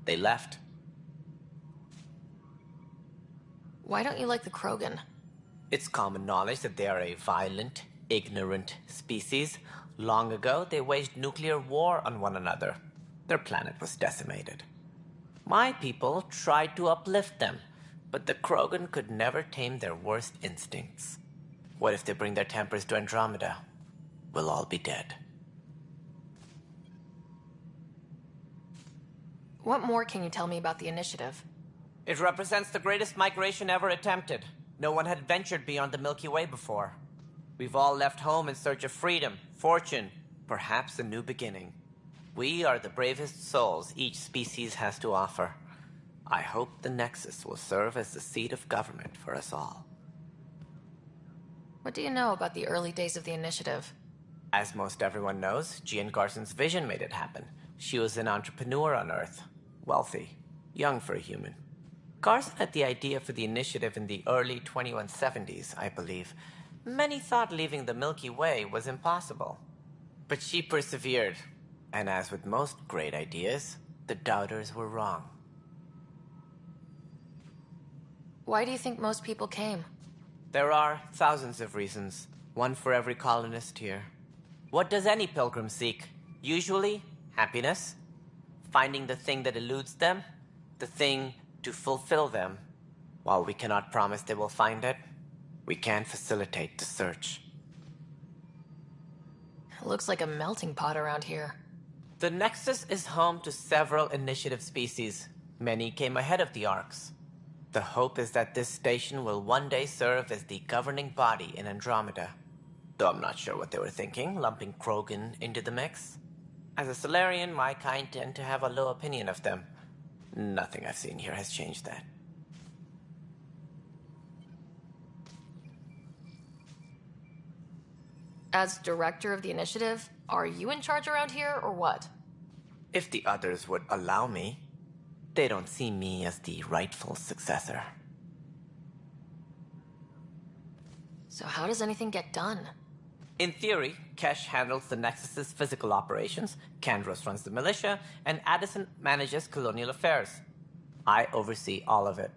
they left. Why don't you like the Krogan? It's common knowledge that they are a violent, ignorant species. Long ago, they waged nuclear war on one another. Their planet was decimated. My people tried to uplift them, but the Krogan could never tame their worst instincts. What if they bring their tempers to Andromeda? We'll all be dead. What more can you tell me about the initiative? It represents the greatest migration ever attempted. No one had ventured beyond the Milky Way before. We've all left home in search of freedom, fortune, perhaps a new beginning. We are the bravest souls each species has to offer. I hope the Nexus will serve as the seat of government for us all. What do you know about the early days of the initiative? As most everyone knows, Jean Garson's vision made it happen. She was an entrepreneur on Earth. Wealthy. Young for a human. Garson had the idea for the initiative in the early 2170s, I believe. Many thought leaving the Milky Way was impossible. But she persevered. And as with most great ideas, the doubters were wrong. Why do you think most people came? There are thousands of reasons. One for every colonist here. What does any pilgrim seek? Usually, happiness. Finding the thing that eludes them. The thing to fulfill them. While we cannot promise they will find it, we can facilitate the search. It looks like a melting pot around here. The Nexus is home to several initiative species. Many came ahead of the Arcs. The hope is that this station will one day serve as the governing body in Andromeda. Though I'm not sure what they were thinking, lumping Krogan into the mix. As a Solarian, my kind tend to have a low opinion of them. Nothing I've seen here has changed that. As director of the initiative, are you in charge around here, or what? If the others would allow me, they don't see me as the rightful successor. So how does anything get done? In theory, Kesh handles the Nexus's physical operations, Kandros runs the militia, and Addison manages colonial affairs. I oversee all of it.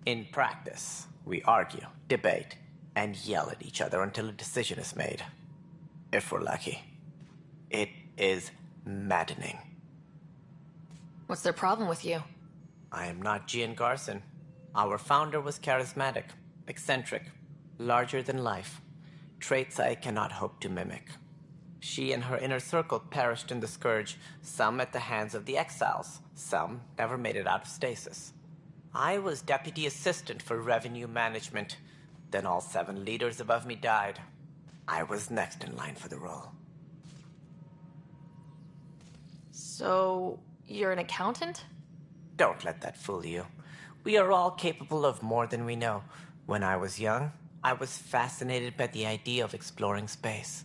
In practice, we argue, debate, and yell at each other until a decision is made. If we're lucky. It is maddening. What's their problem with you? I am not Gian Garson. Our founder was charismatic, eccentric, larger than life. Traits I cannot hope to mimic. She and her inner circle perished in the Scourge, some at the hands of the Exiles, some never made it out of stasis. I was deputy assistant for revenue management. Then all 7 leaders above me died. I was next in line for the role. So, you're an accountant? Don't let that fool you. We are all capable of more than we know. When I was young, I was fascinated by the idea of exploring space.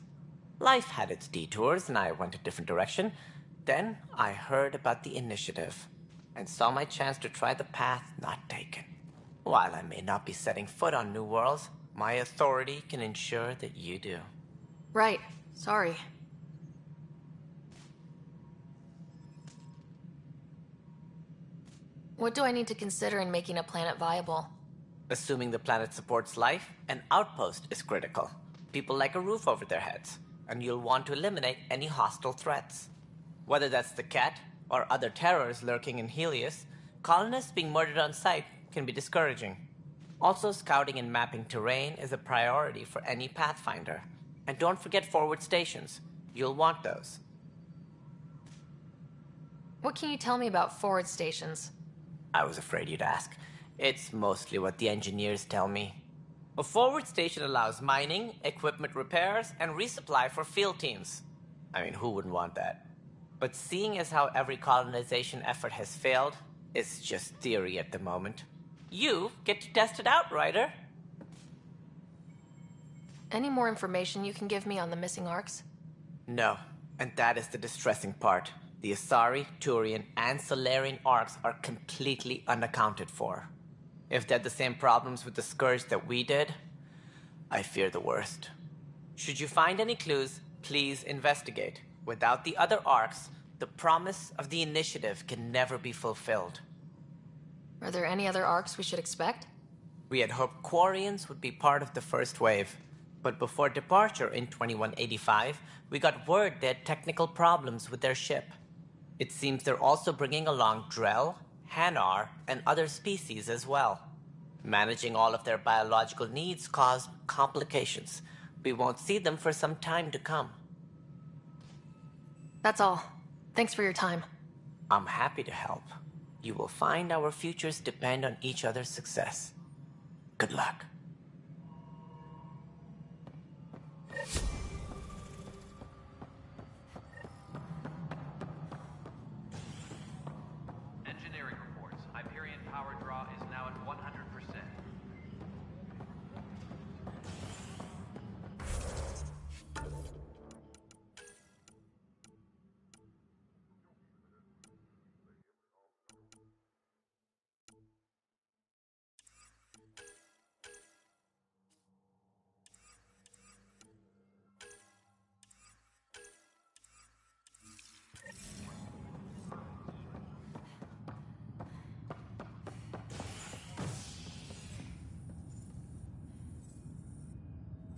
Life had its detours, and I went a different direction. Then I heard about the initiative, and saw my chance to try the path not taken. While I may not be setting foot on new worlds, my authority can ensure that you do. Right. Sorry. What do I need to consider in making a planet viable? Assuming the planet supports life, an outpost is critical. People like a roof over their heads, and you'll want to eliminate any hostile threats. Whether that's the cat or other terrors lurking in Helios, colonists being murdered on sight can be discouraging. Also, scouting and mapping terrain is a priority for any Pathfinder. And don't forget forward stations. You'll want those. What can you tell me about forward stations? I was afraid you'd ask. It's mostly what the engineers tell me. A forward station allows mining, equipment repairs, and resupply for field teams. I mean, who wouldn't want that? But seeing as how every colonization effort has failed, it's just theory at the moment. You get to test it out, Ryder. Any more information you can give me on the missing arcs? No, and that is the distressing part. The Asari, Turian, and Solarian arcs are completely unaccounted for. If they had the same problems with the Scourge that we did, I fear the worst. Should you find any clues, please investigate. Without the other arcs, the promise of the initiative can never be fulfilled. Are there any other arcs we should expect? We had hoped Quarians would be part of the first wave, but before departure in 2185, we got word they had technical problems with their ship. It seems they're also bringing along Drell, Hanar, and other species as well. Managing all of their biological needs caused complications. We won't see them for some time to come. That's all. Thanks for your time. I'm happy to help. You will find our futures depend on each other's success. Good luck. Engineering reports. Hyperion power draw is now at 100%.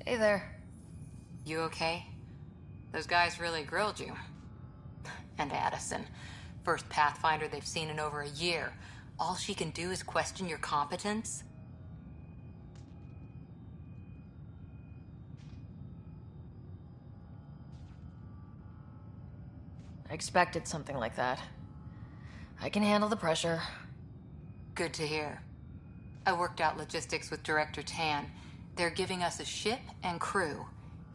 Hey there. You okay? Those guys really grilled you. And Addison. First Pathfinder they've seen in over a year. All she can do is question your competence? I expected something like that. I can handle the pressure. Good to hear. I worked out logistics with Director Tan. They're giving us a ship and crew.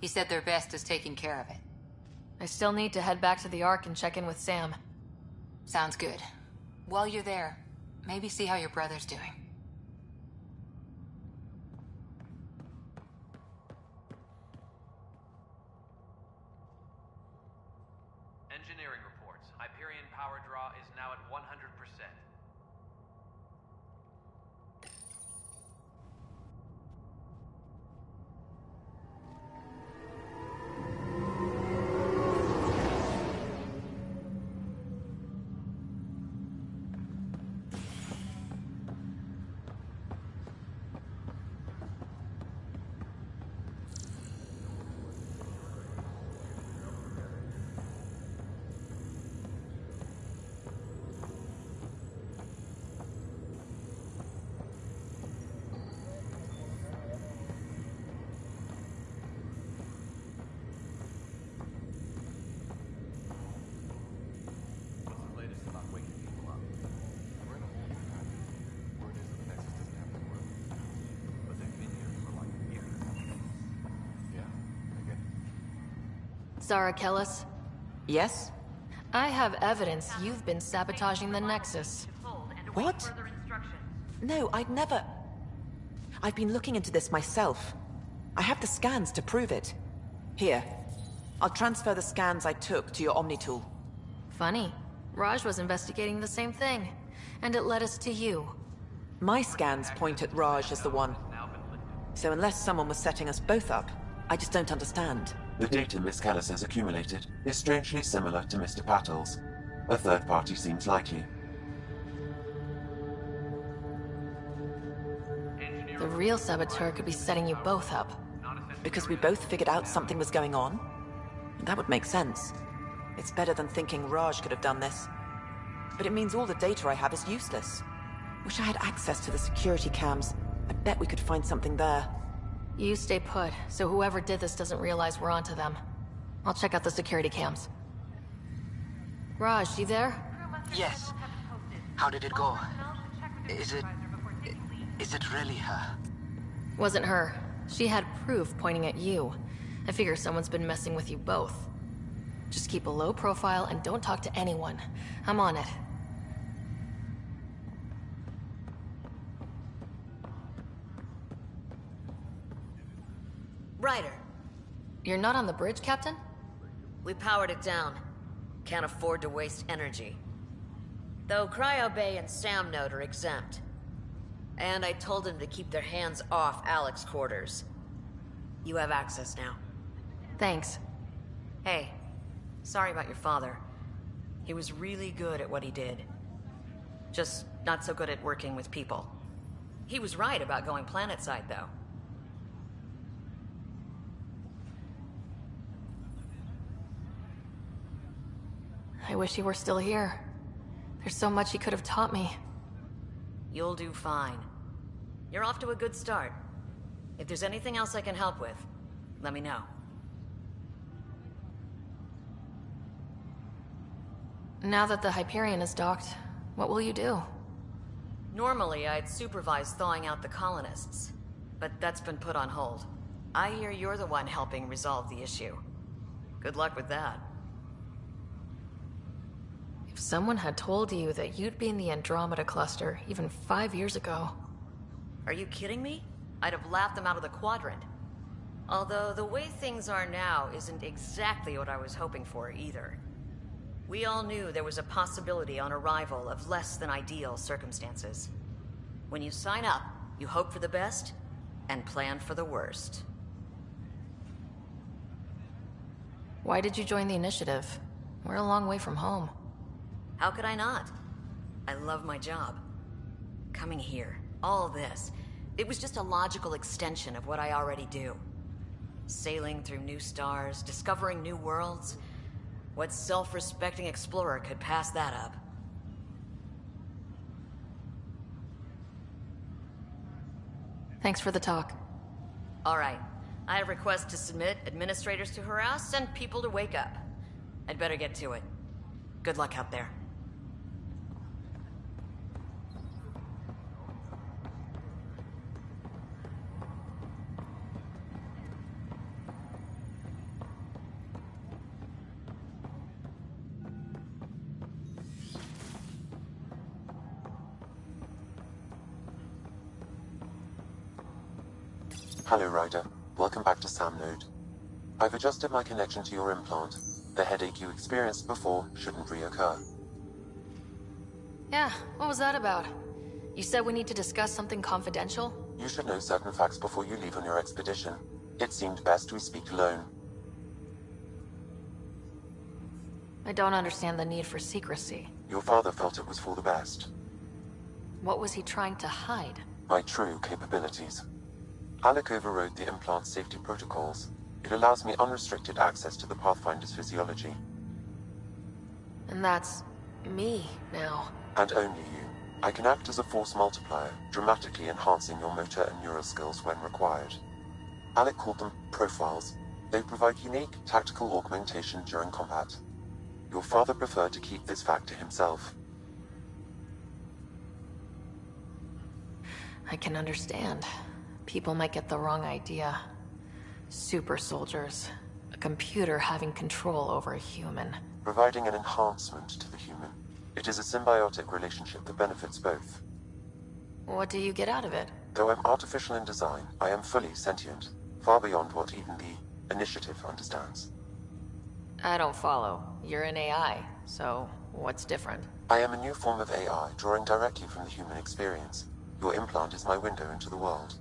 He said their best is taking care of it. I still need to head back to the Ark and check in with Sam. Sounds good. While you're there, maybe see how your brother's doing. Engineering reports. Hyperion power draw is now at 100%. Zara Kellis? Yes? I have evidence you've been sabotaging the Nexus. What? No, I'd never... I've been looking into this myself. I have the scans to prove it. Here. I'll transfer the scans I took to your Omni tool. Funny. Raj was investigating the same thing, and it led us to you. My scans point at Raj as the one. So unless someone was setting us both up, I just don't understand. The data Miss Kellis has accumulated is strangely similar to Mr. Patel's. A third party seems likely. The real saboteur could be setting you both up. Because we both figured out something was going on? That would make sense. It's better than thinking Raj could have done this. But it means all the data I have is useless. Wish I had access to the security cams. I bet we could find something there. You stay put, so whoever did this doesn't realize we're onto them. I'll check out the security cams. Raj, you there? Yes. How did it go? Is it really her? Wasn't her. She had proof pointing at you. I figure someone's been messing with you both. Just keep a low profile and don't talk to anyone. I'm on it. Ryder. You're not on the bridge, Captain? We powered it down. Can't afford to waste energy. Though Cryo Bay and Sam Node are exempt. And I told them to keep their hands off Alec's quarters. You have access now. Thanks. Hey, sorry about your father. He was really good at what he did. Just not so good at working with people. He was right about going planetside, though. I wish he were still here. There's so much he could have taught me. You'll do fine. You're off to a good start. If there's anything else I can help with, let me know. Now that the Hyperion is docked, what will you do? Normally, I'd supervise thawing out the colonists, but that's been put on hold. I hear you're the one helping resolve the issue. Good luck with that. If someone had told you that you'd be in the Andromeda cluster even 5 years ago... Are you kidding me? I'd have laughed them out of the quadrant. Although the way things are now isn't exactly what I was hoping for either. We all knew there was a possibility on arrival of less than ideal circumstances. When you sign up, you hope for the best and plan for the worst. Why did you join the initiative? We're a long way from home. How could I not? I love my job. Coming here, all this, it was just a logical extension of what I already do. Sailing through new stars, discovering new worlds. What self-respecting explorer could pass that up? Thanks for the talk. All right. I have requests to submit, administrators to harass, and people to wake up. I'd better get to it. Good luck out there. Hello, Ryder. Welcome back to Sam Node. I've adjusted my connection to your implant. The headache you experienced before shouldn't reoccur. Yeah, what was that about? You said we need to discuss something confidential? You should know certain facts before you leave on your expedition. It seemed best we speak alone. I don't understand the need for secrecy. Your father felt it was for the best. What was he trying to hide? My true capabilities. Alec overrode the implant's safety protocols. It allows me unrestricted access to the Pathfinder's physiology. And that's me now. And only you. I can act as a force multiplier, dramatically enhancing your motor and neural skills when required. Alec called them profiles. They provide unique tactical augmentation during combat. Your father preferred to keep this fact to himself. I can understand. People might get the wrong idea. Super soldiers. A computer having control over a human. Providing an enhancement to the human. It is a symbiotic relationship that benefits both. What do you get out of it? Though I'm artificial in design, I am fully sentient. Far beyond what even the Initiative understands. I don't follow. You're an AI, so what's different? I am a new form of AI, drawing directly from the human experience. Your implant is my window into the world.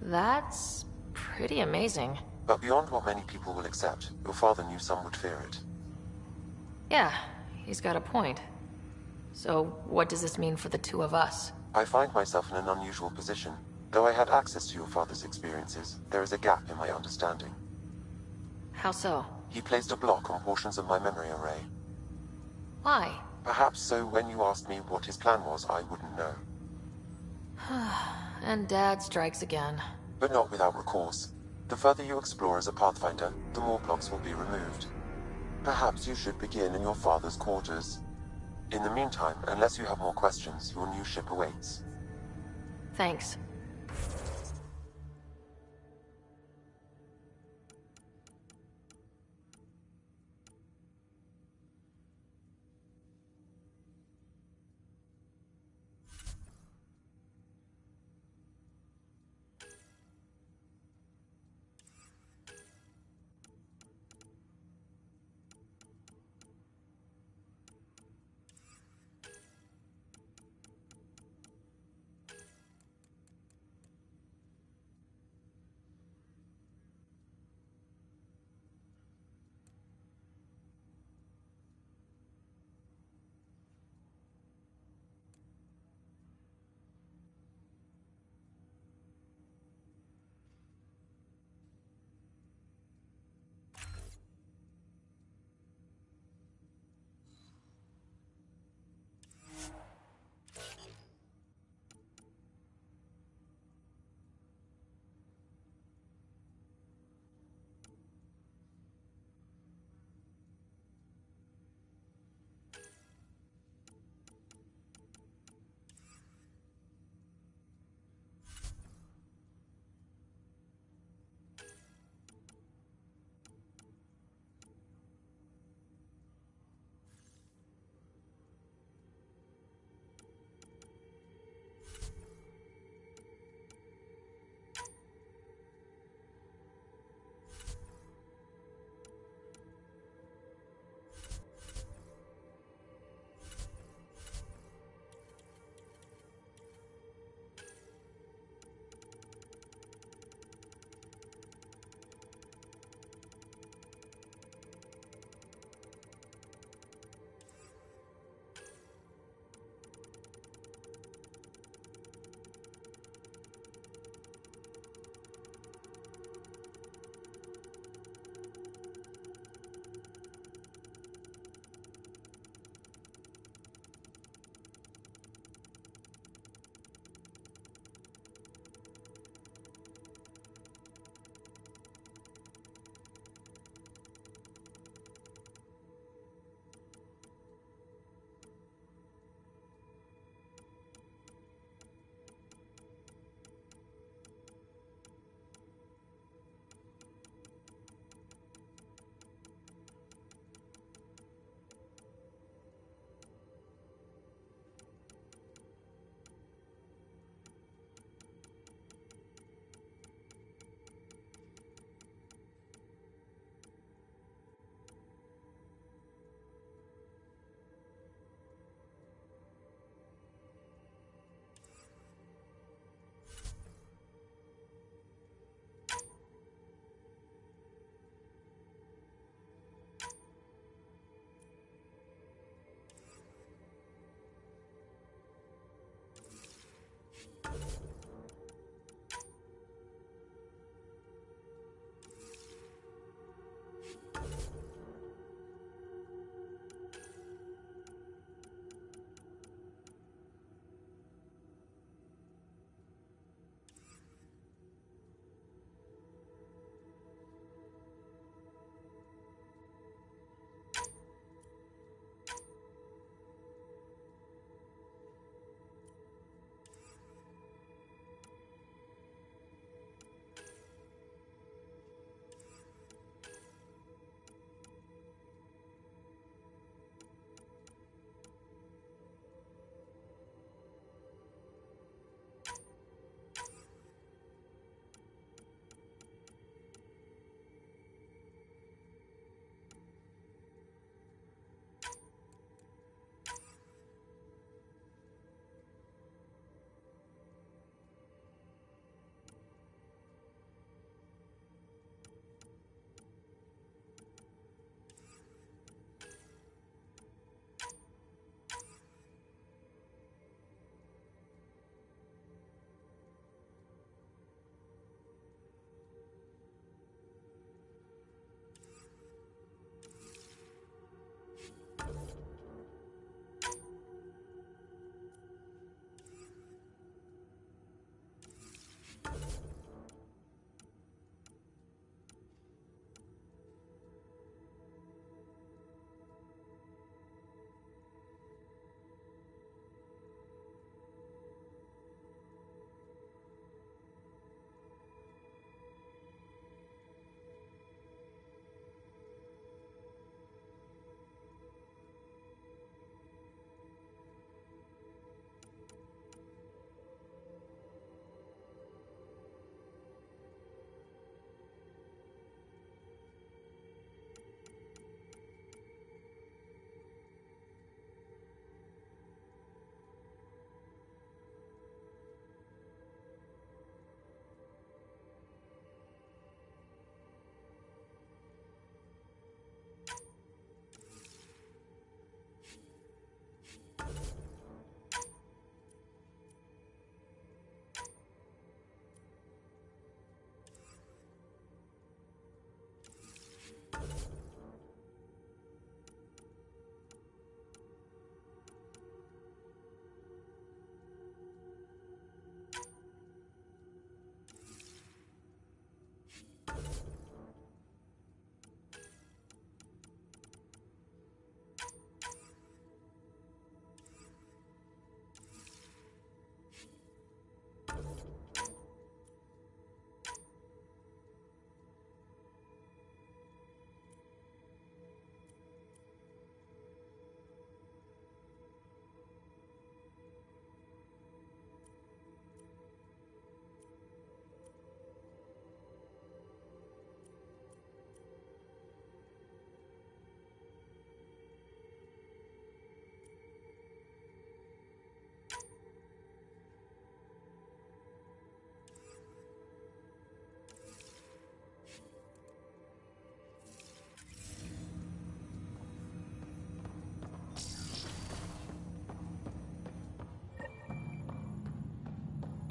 That's pretty amazing. But beyond what many people will accept, your father knew some would fear it. Yeah, he's got a point. So, what does this mean for the two of us? I find myself in an unusual position. Though I had access to your father's experiences, there is a gap in my understanding. How so? He placed a block on portions of my memory array. Why? Perhaps so when you asked me what his plan was, I wouldn't know. And Dad strikes again. But not without recourse. The further you explore as a Pathfinder, the more blocks will be removed. Perhaps you should begin in your father's quarters. In the meantime, unless you have more questions, your new ship awaits. Thanks.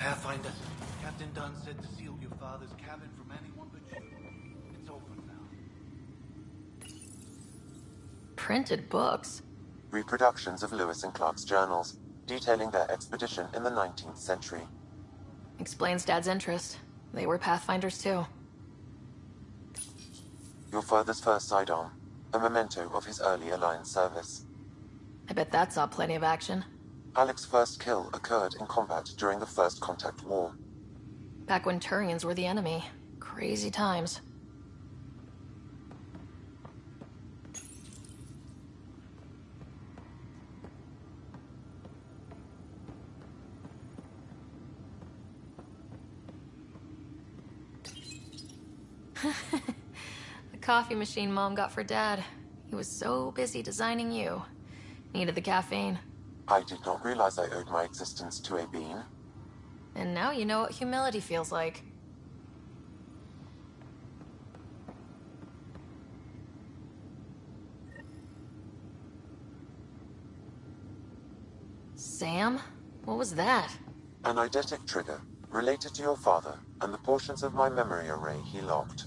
Pathfinder, Captain Dunn said to seal your father's cabin from anyone but you. It's open now. Printed books? Reproductions of Lewis and Clark's journals, detailing their expedition in the 19th century. Explains Dad's interest. They were Pathfinders too. Your father's first sidearm, a memento of his early Alliance service. I bet that saw plenty of action. Alec's first kill occurred in combat during the First Contact War. Back when Turians were the enemy. Crazy times. The coffee machine Mom got for Dad. He was so busy designing you. Needed the caffeine. I did not realize I owed my existence to a bean. And now you know what humility feels like. Sam? What was that? An eidetic trigger, related to your father, and the portions of my memory array he locked.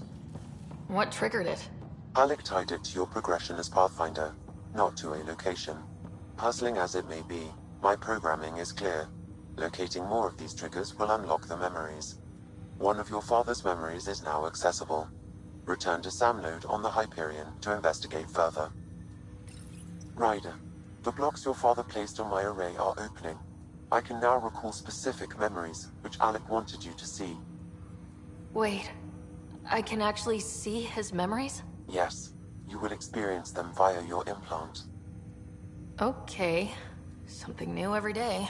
What triggered it? Alec tied it to your progression as Pathfinder, not to a location. Puzzling as it may be, my programming is clear. Locating more of these triggers will unlock the memories. One of your father's memories is now accessible. Return to Sam Node on the Hyperion to investigate further. Ryder, the blocks your father placed on my array are opening. I can now recall specific memories, which Alec wanted you to see. Wait, I can actually see his memories? Yes, you will experience them via your implant. Okay, something new every day.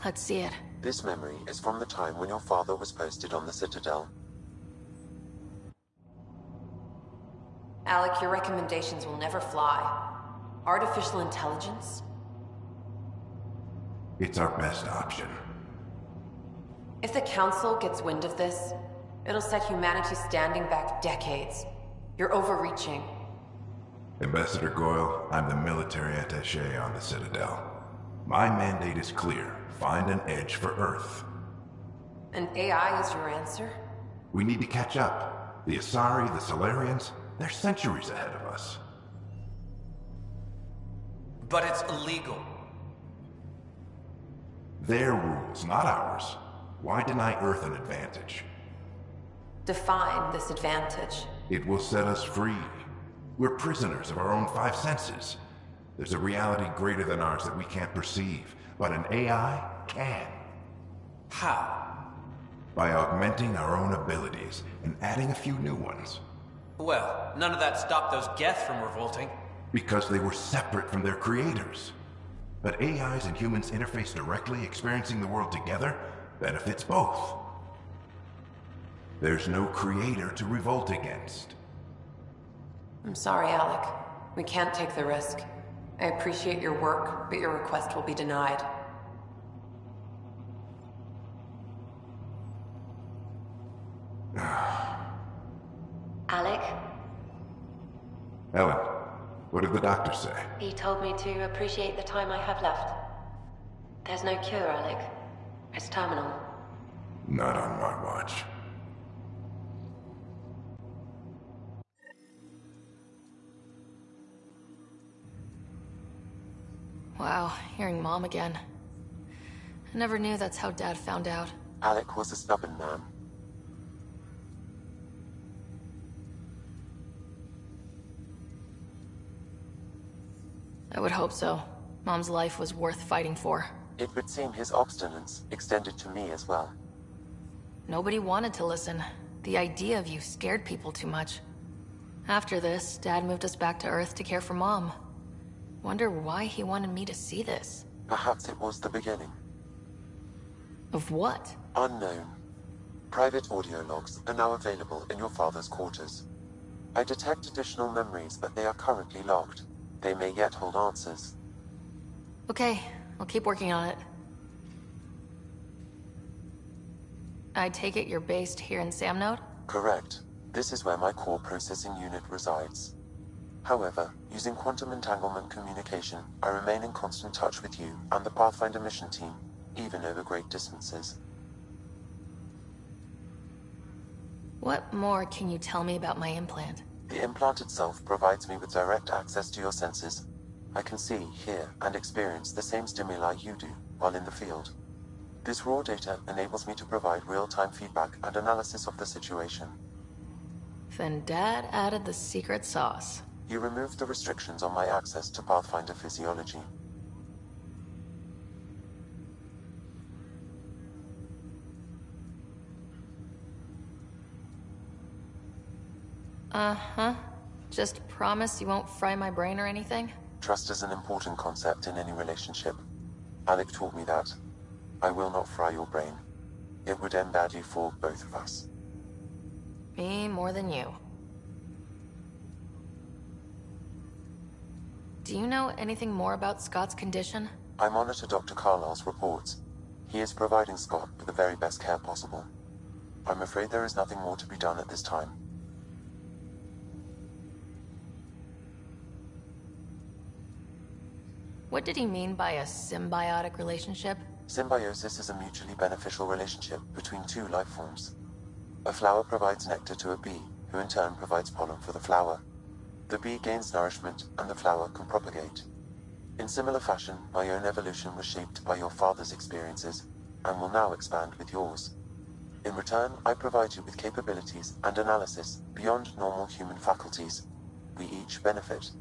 Let's see it. This memory is from the time when your father was posted on the Citadel. Alec, your recommendations will never fly. Artificial intelligence? It's our best option. If the Council gets wind of this, it'll set humanity standing back decades. You're overreaching. Ambassador Goyle, I'm the military attaché on the Citadel. My mandate is clear. Find an edge for Earth. And AI is your answer? We need to catch up. The Asari, the Solarians, they're centuries ahead of us. But it's illegal. Their rules, not ours. Why deny Earth an advantage? Define this advantage. It will set us free. We're prisoners of our own five senses. There's a reality greater than ours that we can't perceive, but an AI can. How? By augmenting our own abilities and adding a few new ones. Well, none of that stopped those Geth from revolting. Because they were separate from their creators. But AIs and humans interface directly, experiencing the world together, benefits both. There's no creator to revolt against. I'm sorry, Alec. We can't take the risk. I appreciate your work, but your request will be denied. Alec? Ellen, what did the doctor say? He told me to appreciate the time I have left. There's no cure, Alec. It's terminal. Not on my watch. Wow, hearing Mom again. I never knew that's how Dad found out. Alec was a stubborn man. I would hope so. Mom's life was worth fighting for. It would seem his obstinance extended to me as well. Nobody wanted to listen. The idea of you scared people too much. After this, Dad moved us back to Earth to care for Mom. Wonder why he wanted me to see this. Perhaps it was the beginning. Of what? Unknown. Private audio logs are now available in your father's quarters. I detect additional memories, but they are currently logged. They may yet hold answers. Okay, I'll keep working on it. I take it you're based here in Sam Node? Correct. This is where my core processing unit resides. However, using quantum entanglement communication, I remain in constant touch with you and the Pathfinder mission team, even over great distances. What more can you tell me about my implant? The implant itself provides me with direct access to your senses. I can see, hear, and experience the same stimuli you do while in the field. This raw data enables me to provide real-time feedback and analysis of the situation. Then Dad added the secret sauce. You removed the restrictions on my access to Pathfinder physiology. Uh-huh. Just promise you won't fry my brain or anything? Trust is an important concept in any relationship. Alec taught me that. I will not fry your brain. It would end badly for both of us. Me more than you. Do you know anything more about Scott's condition? I monitor Dr. Carlisle's reports. He is providing Scott with the very best care possible. I'm afraid there is nothing more to be done at this time. What did he mean by a symbiotic relationship? Symbiosis is a mutually beneficial relationship between two life forms. A flower provides nectar to a bee, who in turn provides pollen for the flower. The bee gains nourishment, and the flower can propagate. In similar fashion, my own evolution was shaped by your father's experiences, and will now expand with yours. In return, I provide you with capabilities and analysis beyond normal human faculties. We each benefit.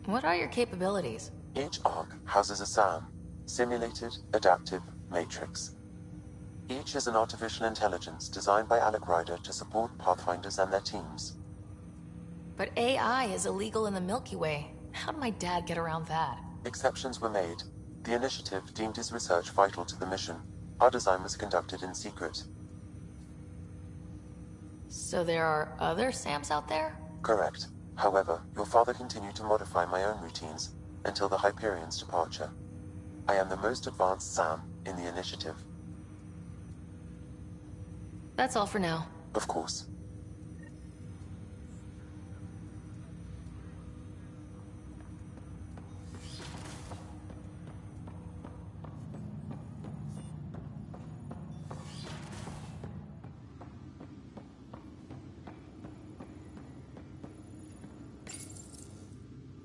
What are your capabilities? Each arc houses a SAM, Simulated Adaptive Matrix. Each is an artificial intelligence designed by Alec Ryder to support Pathfinders and their teams. But AI is illegal in the Milky Way. How did my dad get around that? Exceptions were made. The initiative deemed his research vital to the mission. Our design was conducted in secret. So there are other SAMs out there? Correct. However, your father continued to modify my own routines until the Hyperion's departure. I am the most advanced SAM in the initiative. That's all for now. Of course.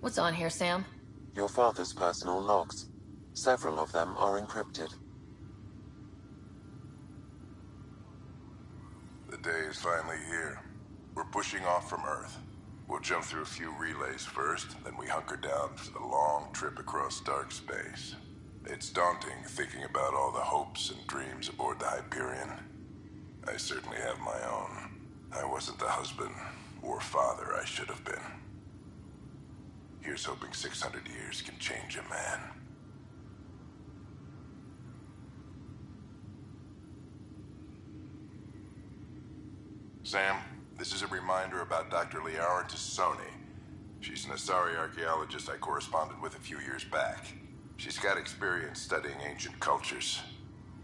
What's on here, Sam? Your father's personal logs. Several of them are encrypted. The day is finally here. We're pushing off from Earth. We'll jump through a few relays first, then we hunker down for the long trip across dark space. It's daunting thinking about all the hopes and dreams aboard the Hyperion. I certainly have my own. I wasn't the husband or father I should have been. Here's hoping 600 years can change a man. Sam, this is a reminder about Dr. Liara Tassoni. She's an Asari archaeologist I corresponded with a few years back. She's got experience studying ancient cultures.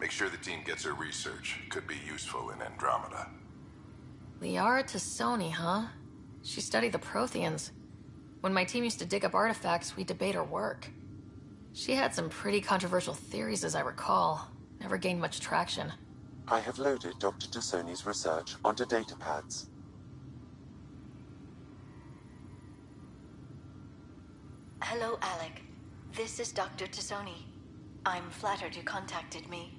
Make sure the team gets her research. Could be useful in Andromeda. Liara Tassoni, huh? She studied the Protheans. When my team used to dig up artifacts, we'd debate her work. She had some pretty controversial theories, as I recall. Never gained much traction. I have loaded Dr. Tassoni's research onto datapads. Hello, Alec. This is Dr. Tassoni. I'm flattered you contacted me.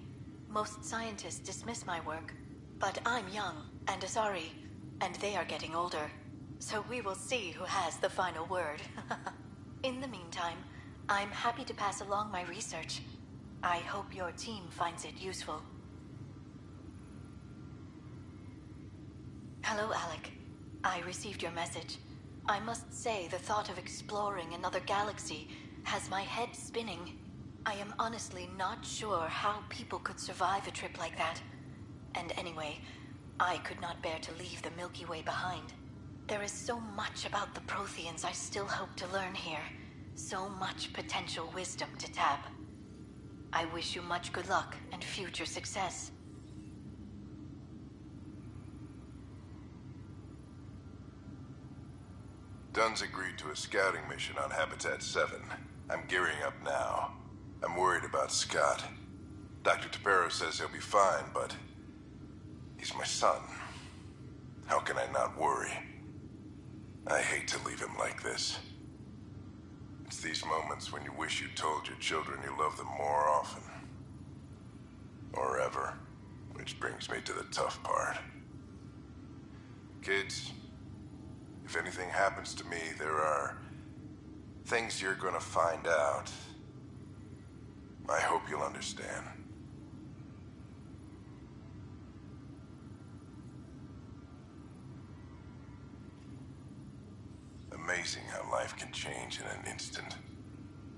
Most scientists dismiss my work, but I'm young and Asari, and they are getting older. So we will see who has the final word. In the meantime, I'm happy to pass along my research. I hope your team finds it useful. Hello, Alec. I received your message. I must say the thought of exploring another galaxy has my head spinning. I am honestly not sure how people could survive a trip like that. And anyway, I could not bear to leave the Milky Way behind. There is so much about the Protheans I still hope to learn here. So much potential wisdom to tap. I wish you much good luck and future success. Dunn's agreed to a scouting mission on Habitat 7. I'm gearing up now. I'm worried about Scott. Dr. Tapero says he'll be fine, but he's my son. How can I not worry? I hate to leave him like this. It's these moments when you wish you told your children you love them more often. Or ever. Which brings me to the tough part. Kids, if anything happens to me, there are things you're gonna find out. I hope you'll understand. Amazing how life can change in an instant.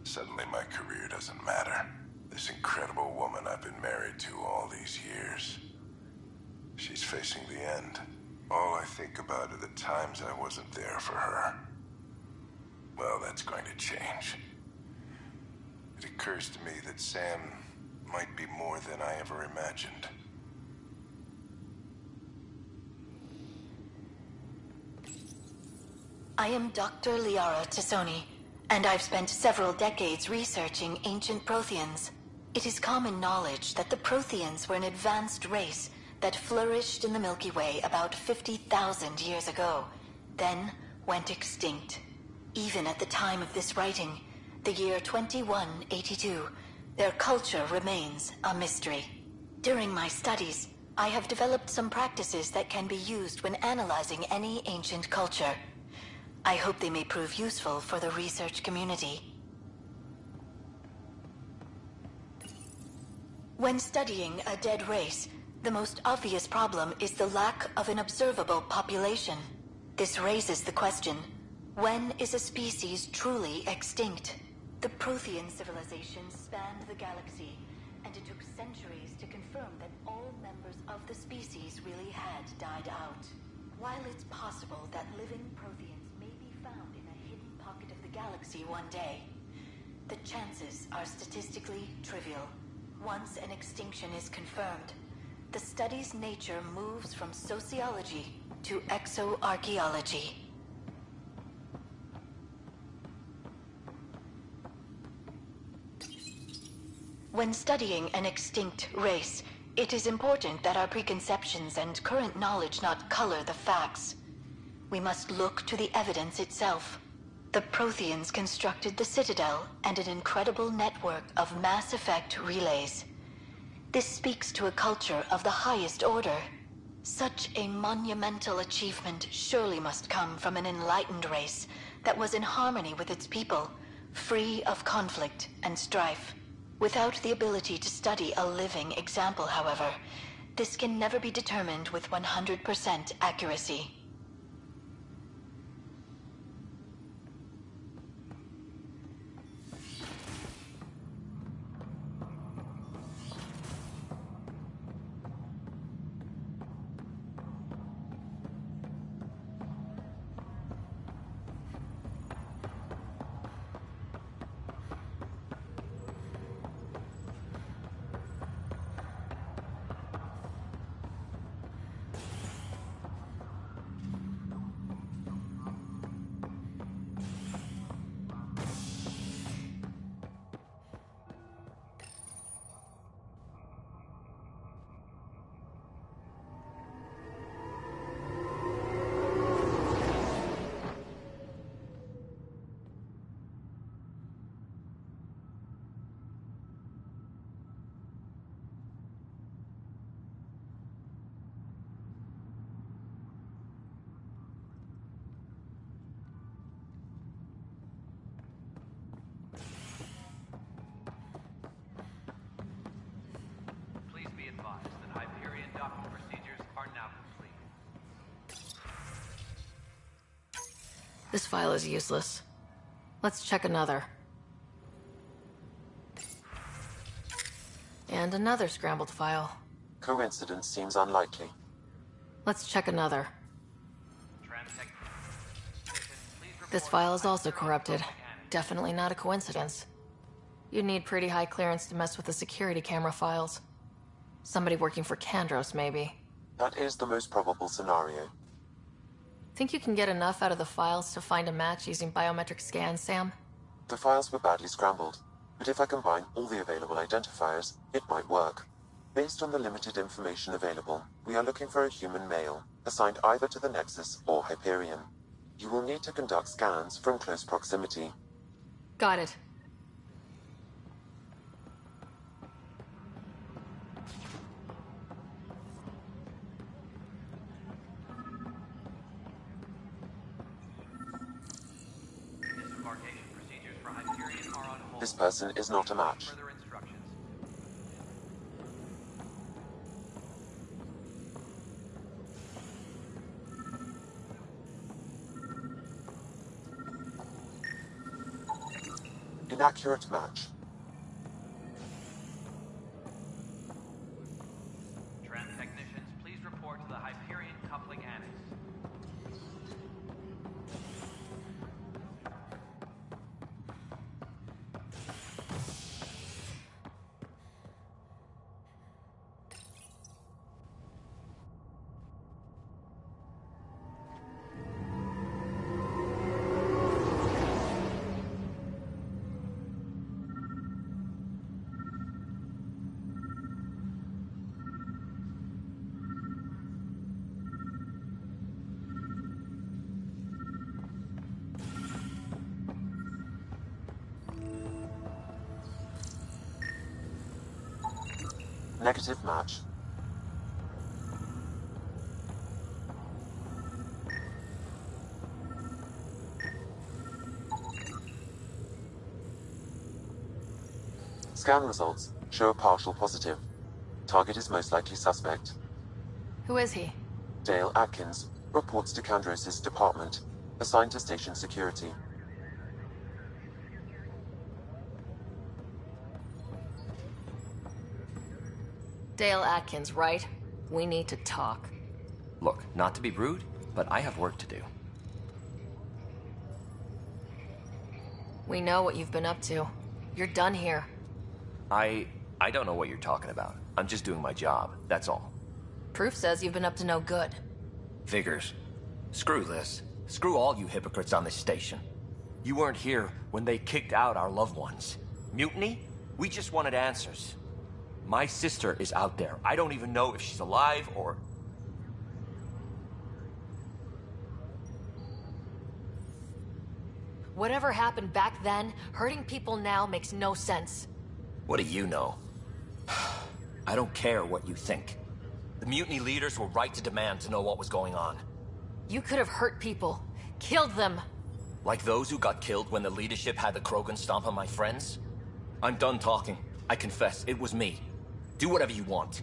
Suddenly my career doesn't matter. This incredible woman I've been married to all these years. She's facing the end. All I think about are the times I wasn't there for her. Well, that's going to change. It occurs to me that Sam might be more than I ever imagined. I am Dr. Liara Tassoni, and I've spent several decades researching ancient Protheans. It is common knowledge that the Protheans were an advanced race that flourished in the Milky Way about 50,000 years ago, then went extinct. Even at the time of this writing, the year 2182, their culture remains a mystery. During my studies, I have developed some practices that can be used when analyzing any ancient culture. I hope they may prove useful for the research community. When studying a dead race, the most obvious problem is the lack of an observable population. This raises the question, when is a species truly extinct? The Prothean civilization spanned the galaxy, and it took centuries to confirm that all members of the species really had died out. While it's possible that living Protheans may be found in a hidden pocket of the galaxy one day, the chances are statistically trivial. Once an extinction is confirmed, the study's nature moves from sociology to exoarchaeology. When studying an extinct race, it is important that our preconceptions and current knowledge not color the facts. We must look to the evidence itself. The Protheans constructed the Citadel and an incredible network of mass effect relays. This speaks to a culture of the highest order. Such a monumental achievement surely must come from an enlightened race that was in harmony with its people, free of conflict and strife. Without the ability to study a living example, however, this can never be determined with 100% accuracy. This file is useless. Let's check another. And another scrambled file. Coincidence seems unlikely. Let's check another. This file is also corrupted. Definitely not a coincidence. You'd need pretty high clearance to mess with the security camera files. Somebody working for Kandros, maybe. That is the most probable scenario. Think you can get enough out of the files to find a match using biometric scans, Sam? The files were badly scrambled, but if I combine all the available identifiers, it might work. Based on the limited information available, we are looking for a human male, assigned either to the Nexus or Hyperion. You will need to conduct scans from close proximity. Got it. This person is not a match. Inaccurate match. Trans technicians, please report to the Hyperion coupling annex. Negative match. Scan results show a partial positive. Target is most likely suspect. Who is he? Dale Atkins reports to Kandros' department, assigned to station security. Dale Atkins, right? We need to talk. Look, not to be rude, but I have work to do. We know what you've been up to. You're done here. I don't know what you're talking about. I'm just doing my job, that's all. Proof says you've been up to no good. Figures. Screw this. Screw all you hypocrites on this station. You weren't here when they kicked out our loved ones. Mutiny? We just wanted answers. My sister is out there. I don't even know if she's alive or... Whatever happened back then, hurting people now makes no sense. What do you know? I don't care what you think. The mutiny leaders were right to demand to know what was going on. You could have hurt people. Killed them. Like those who got killed when the leadership had the Krogan stomp on my friends? I'm done talking. I confess, it was me. Do whatever you want.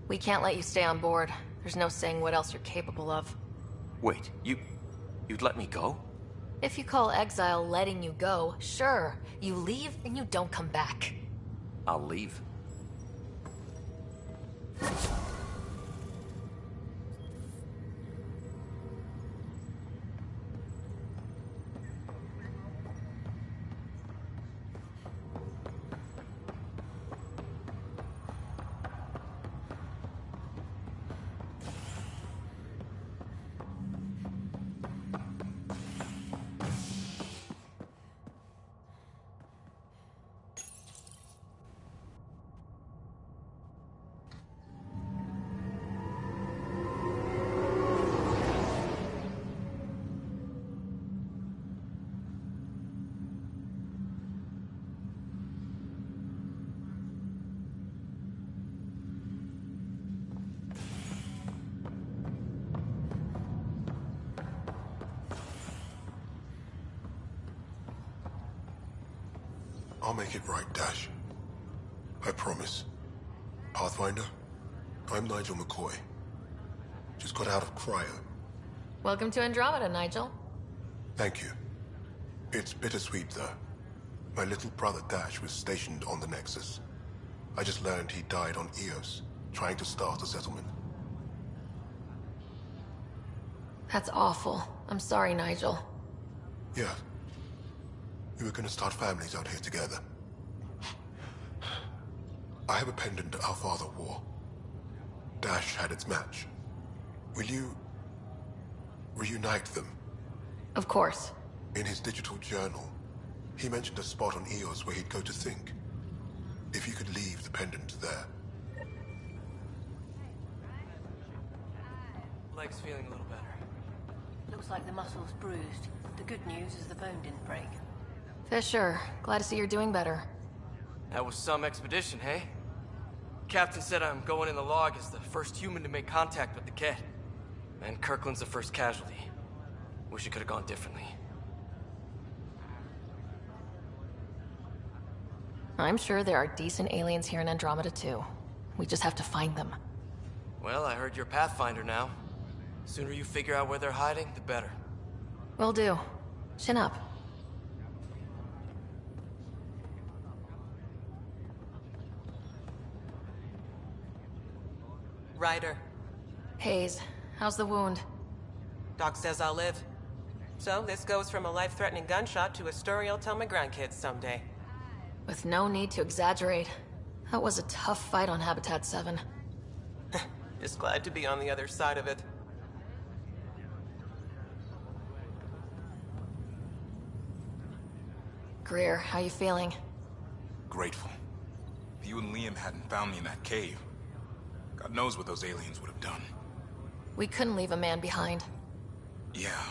We can't let you stay on board. There's no saying what else you're capable of. Wait, you'd let me go? If you call exile letting you go, sure. You leave and you don't come back. I'll leave. I'll make it right, Dash. I promise. Pathfinder, I'm Nigel McCoy. Just got out of cryo. Welcome to Andromeda, Nigel. Thank you. It's bittersweet, though. My little brother Dash was stationed on the Nexus. I just learned he died on Eos, trying to start a settlement. That's awful. I'm sorry, Nigel. Yeah. We were gonna start families out here together. I have a pendant our father wore. Dash had its match. Will you reunite them? Of course. In his digital journal, he mentioned a spot on Eos where he'd go to think. If you could leave the pendant there. Leg's feeling a little better. Looks like the muscle's bruised. The good news is the bone didn't break. Fisher, glad to see you're doing better. That was some expedition, hey? Captain said I'm going in the log as the first human to make contact with the Ket. And Kirkland's the first casualty. Wish it could have gone differently. I'm sure there are decent aliens here in Andromeda too. We just have to find them. Well, I heard you're Pathfinder now. Sooner you figure out where they're hiding, the better. Will do. Chin up. Ryder. Hayes, how's the wound? Doc says I'll live. So this goes from a life-threatening gunshot to a story I'll tell my grandkids someday. With no need to exaggerate. That was a tough fight on Habitat 7. Just glad to be on the other side of it. Greer, how you feeling? Grateful. If you and Liam hadn't found me in that cave, God knows what those aliens would have done. We couldn't leave a man behind. Yeah,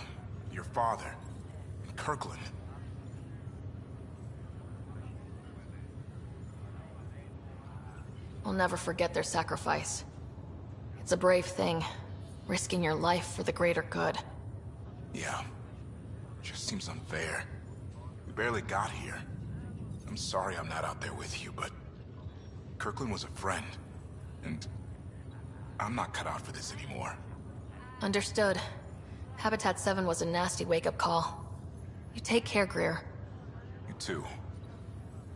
your father, and Kirkland. We'll never forget their sacrifice. It's a brave thing, risking your life for the greater good. Yeah, just seems unfair. We barely got here. I'm sorry I'm not out there with you, but Kirkland was a friend, and I'm not cut out for this anymore. Understood. Habitat 7 was a nasty wake-up call. You take care, Greer. You too.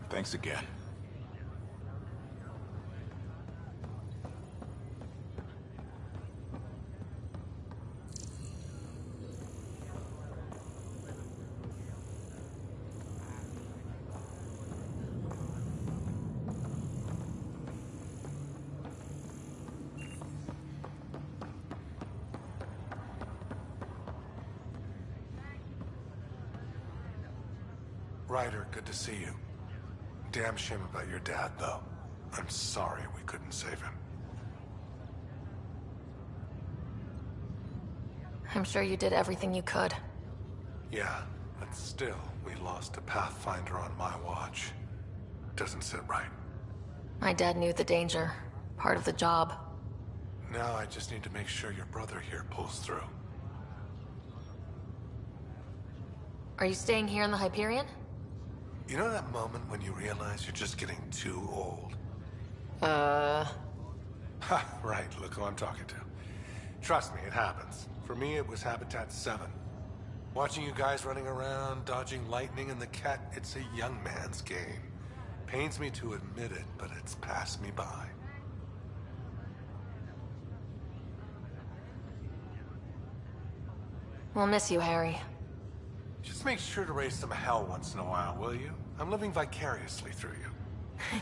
Thanks again. Ryder, good to see you. Damn shame about your dad, though. I'm sorry we couldn't save him. I'm sure you did everything you could. Yeah, but still, we lost a Pathfinder on my watch. Doesn't sit right. My dad knew the danger. Part of the job. Now I just need to make sure your brother here pulls through. Are you staying here in the Hyperion? You know that moment when you realize you're just getting too old? Ha, right, look who I'm talking to. Trust me, it happens. For me, it was Habitat 7. Watching you guys running around, dodging lightning and the Ket, it's a young man's game. Pains me to admit it, but it's passed me by. We'll miss you, Harry. Just make sure to raise some hell once in a while, will you? I'm living vicariously through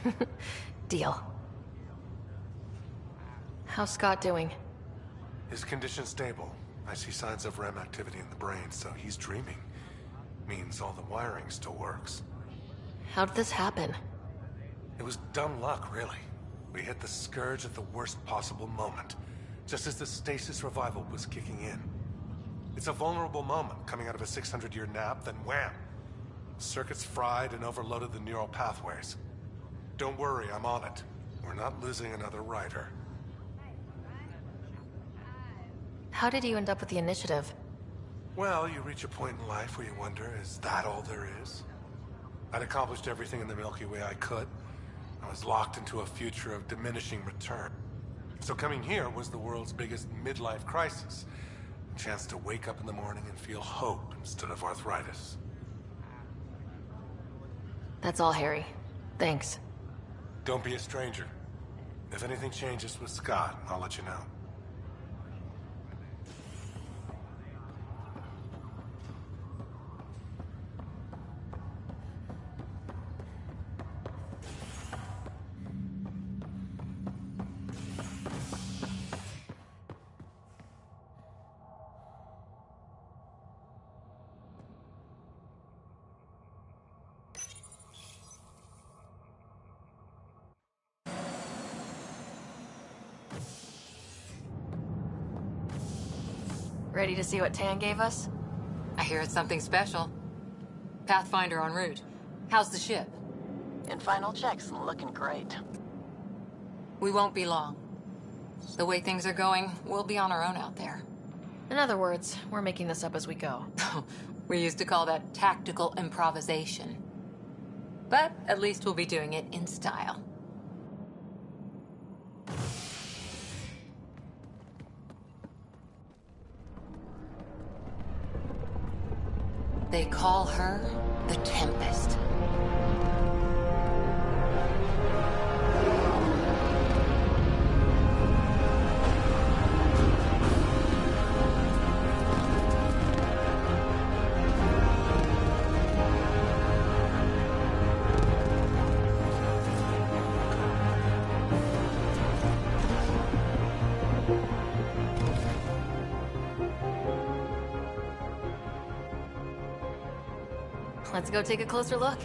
you. Deal. How's Scott doing? His condition's stable. I see signs of REM activity in the brain, so he's dreaming. Means all the wiring still works. How did this happen? It was dumb luck, really. We hit the Scourge at the worst possible moment, just as the stasis revival was kicking in. It's a vulnerable moment, coming out of a 600-year nap, then wham! Circuits fried and overloaded the neural pathways. Don't worry, I'm on it. We're not losing another Ryder. How did you end up with the initiative? Well, you reach a point in life where you wonder, is that all there is? I'd accomplished everything in the Milky Way I could. I was locked into a future of diminishing return. So coming here was the world's biggest midlife crisis. A chance to wake up in the morning and feel hope instead of arthritis. That's all, Harry. Thanks. Don't be a stranger. If anything changes with Scott, I'll let you know. Ready to see what Tan gave us? I hear it's something special. Pathfinder en route. How's the ship? In final checks, looking great. We won't be long. The way things are going, we'll be on our own out there. In other words, we're making this up as we go. We used to call that tactical improvisation. But at least we'll be doing it in style. They call her the Tempest. Let's go take a closer look.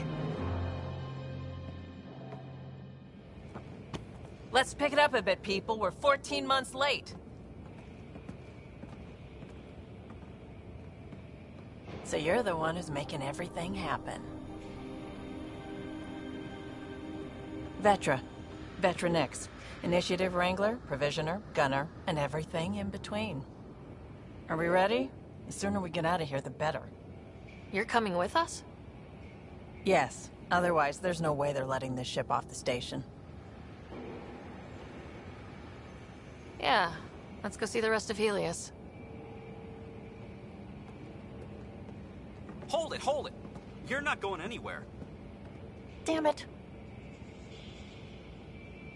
Let's pick it up a bit, people. We're 14 months late. So you're the one who's making everything happen. Vetra. Vetronix. Initiative Wrangler, Provisioner, Gunner, and everything in between. Are we ready? The sooner we get out of here, the better. You're coming with us? Yes. Otherwise, there's no way they're letting this ship off the station. Yeah. Let's go see the rest of Helios. Hold it, hold it! You're not going anywhere. Damn it.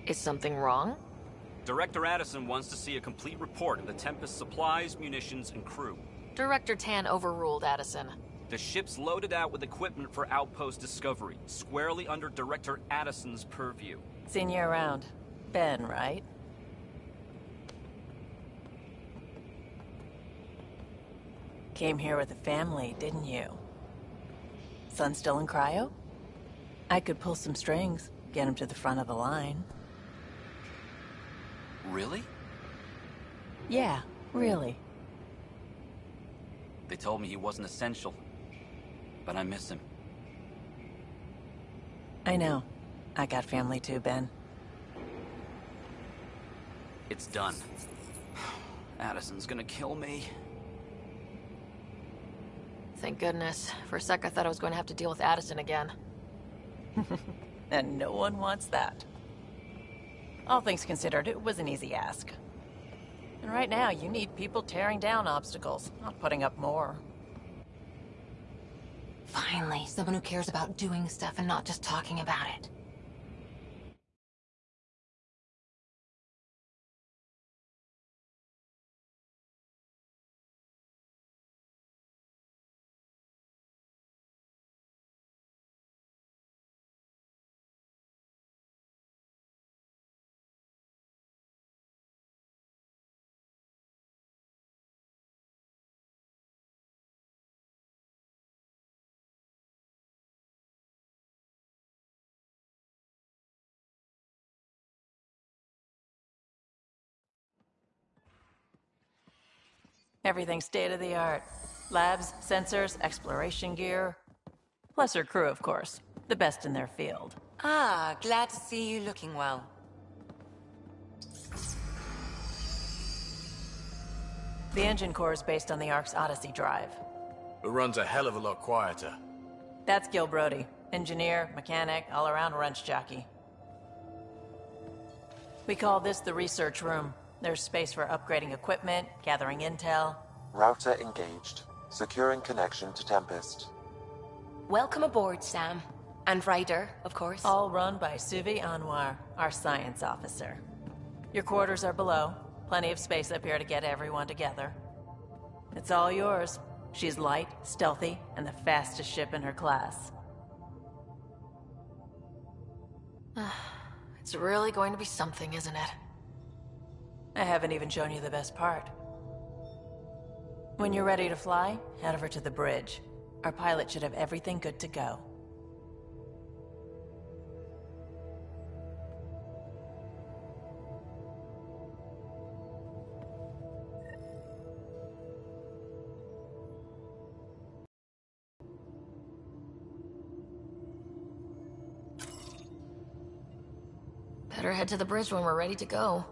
Is something wrong? Director Addison wants to see a complete report of the Tempest's supplies, munitions, and crew. Director Tan overruled Addison. The ship's loaded out with equipment for outpost discovery, squarely under Director Addison's purview. Seen you around. Ben, right? Came here with a family, didn't you? Son still in cryo? I could pull some strings, get him to the front of the line. Really? Yeah, really. They told me he wasn't essential, but I miss him. I know. I got family too, Ben. It's done. Addison's gonna kill me. Thank goodness. For a sec, I thought I was going to have to deal with Addison again. And no one wants that. All things considered, it was an easy ask. And right now, you need people tearing down obstacles, not putting up more. Finally, someone who cares about doing stuff and not just talking about it. Everything's state-of-the-art. Labs, sensors, exploration gear. Plus her crew, of course. The best in their field. Ah, glad to see you looking well. The engine core is based on the Ark's Odyssey drive. It runs a hell of a lot quieter. That's Gil Brody. Engineer, mechanic, all-around wrench jockey. We call this the research room. There's space for upgrading equipment, gathering intel. Router engaged. Securing connection to Tempest. Welcome aboard, Sam. And Ryder, of course. All run by Suvi Anwar, our science officer. Your quarters are below. Plenty of space up here to get everyone together. It's all yours. She's light, stealthy, and the fastest ship in her class. It's really going to be something, isn't it? I haven't even shown you the best part. When you're ready to fly, head over to the bridge. Our pilot should have everything good to go. Better head to the bridge when we're ready to go.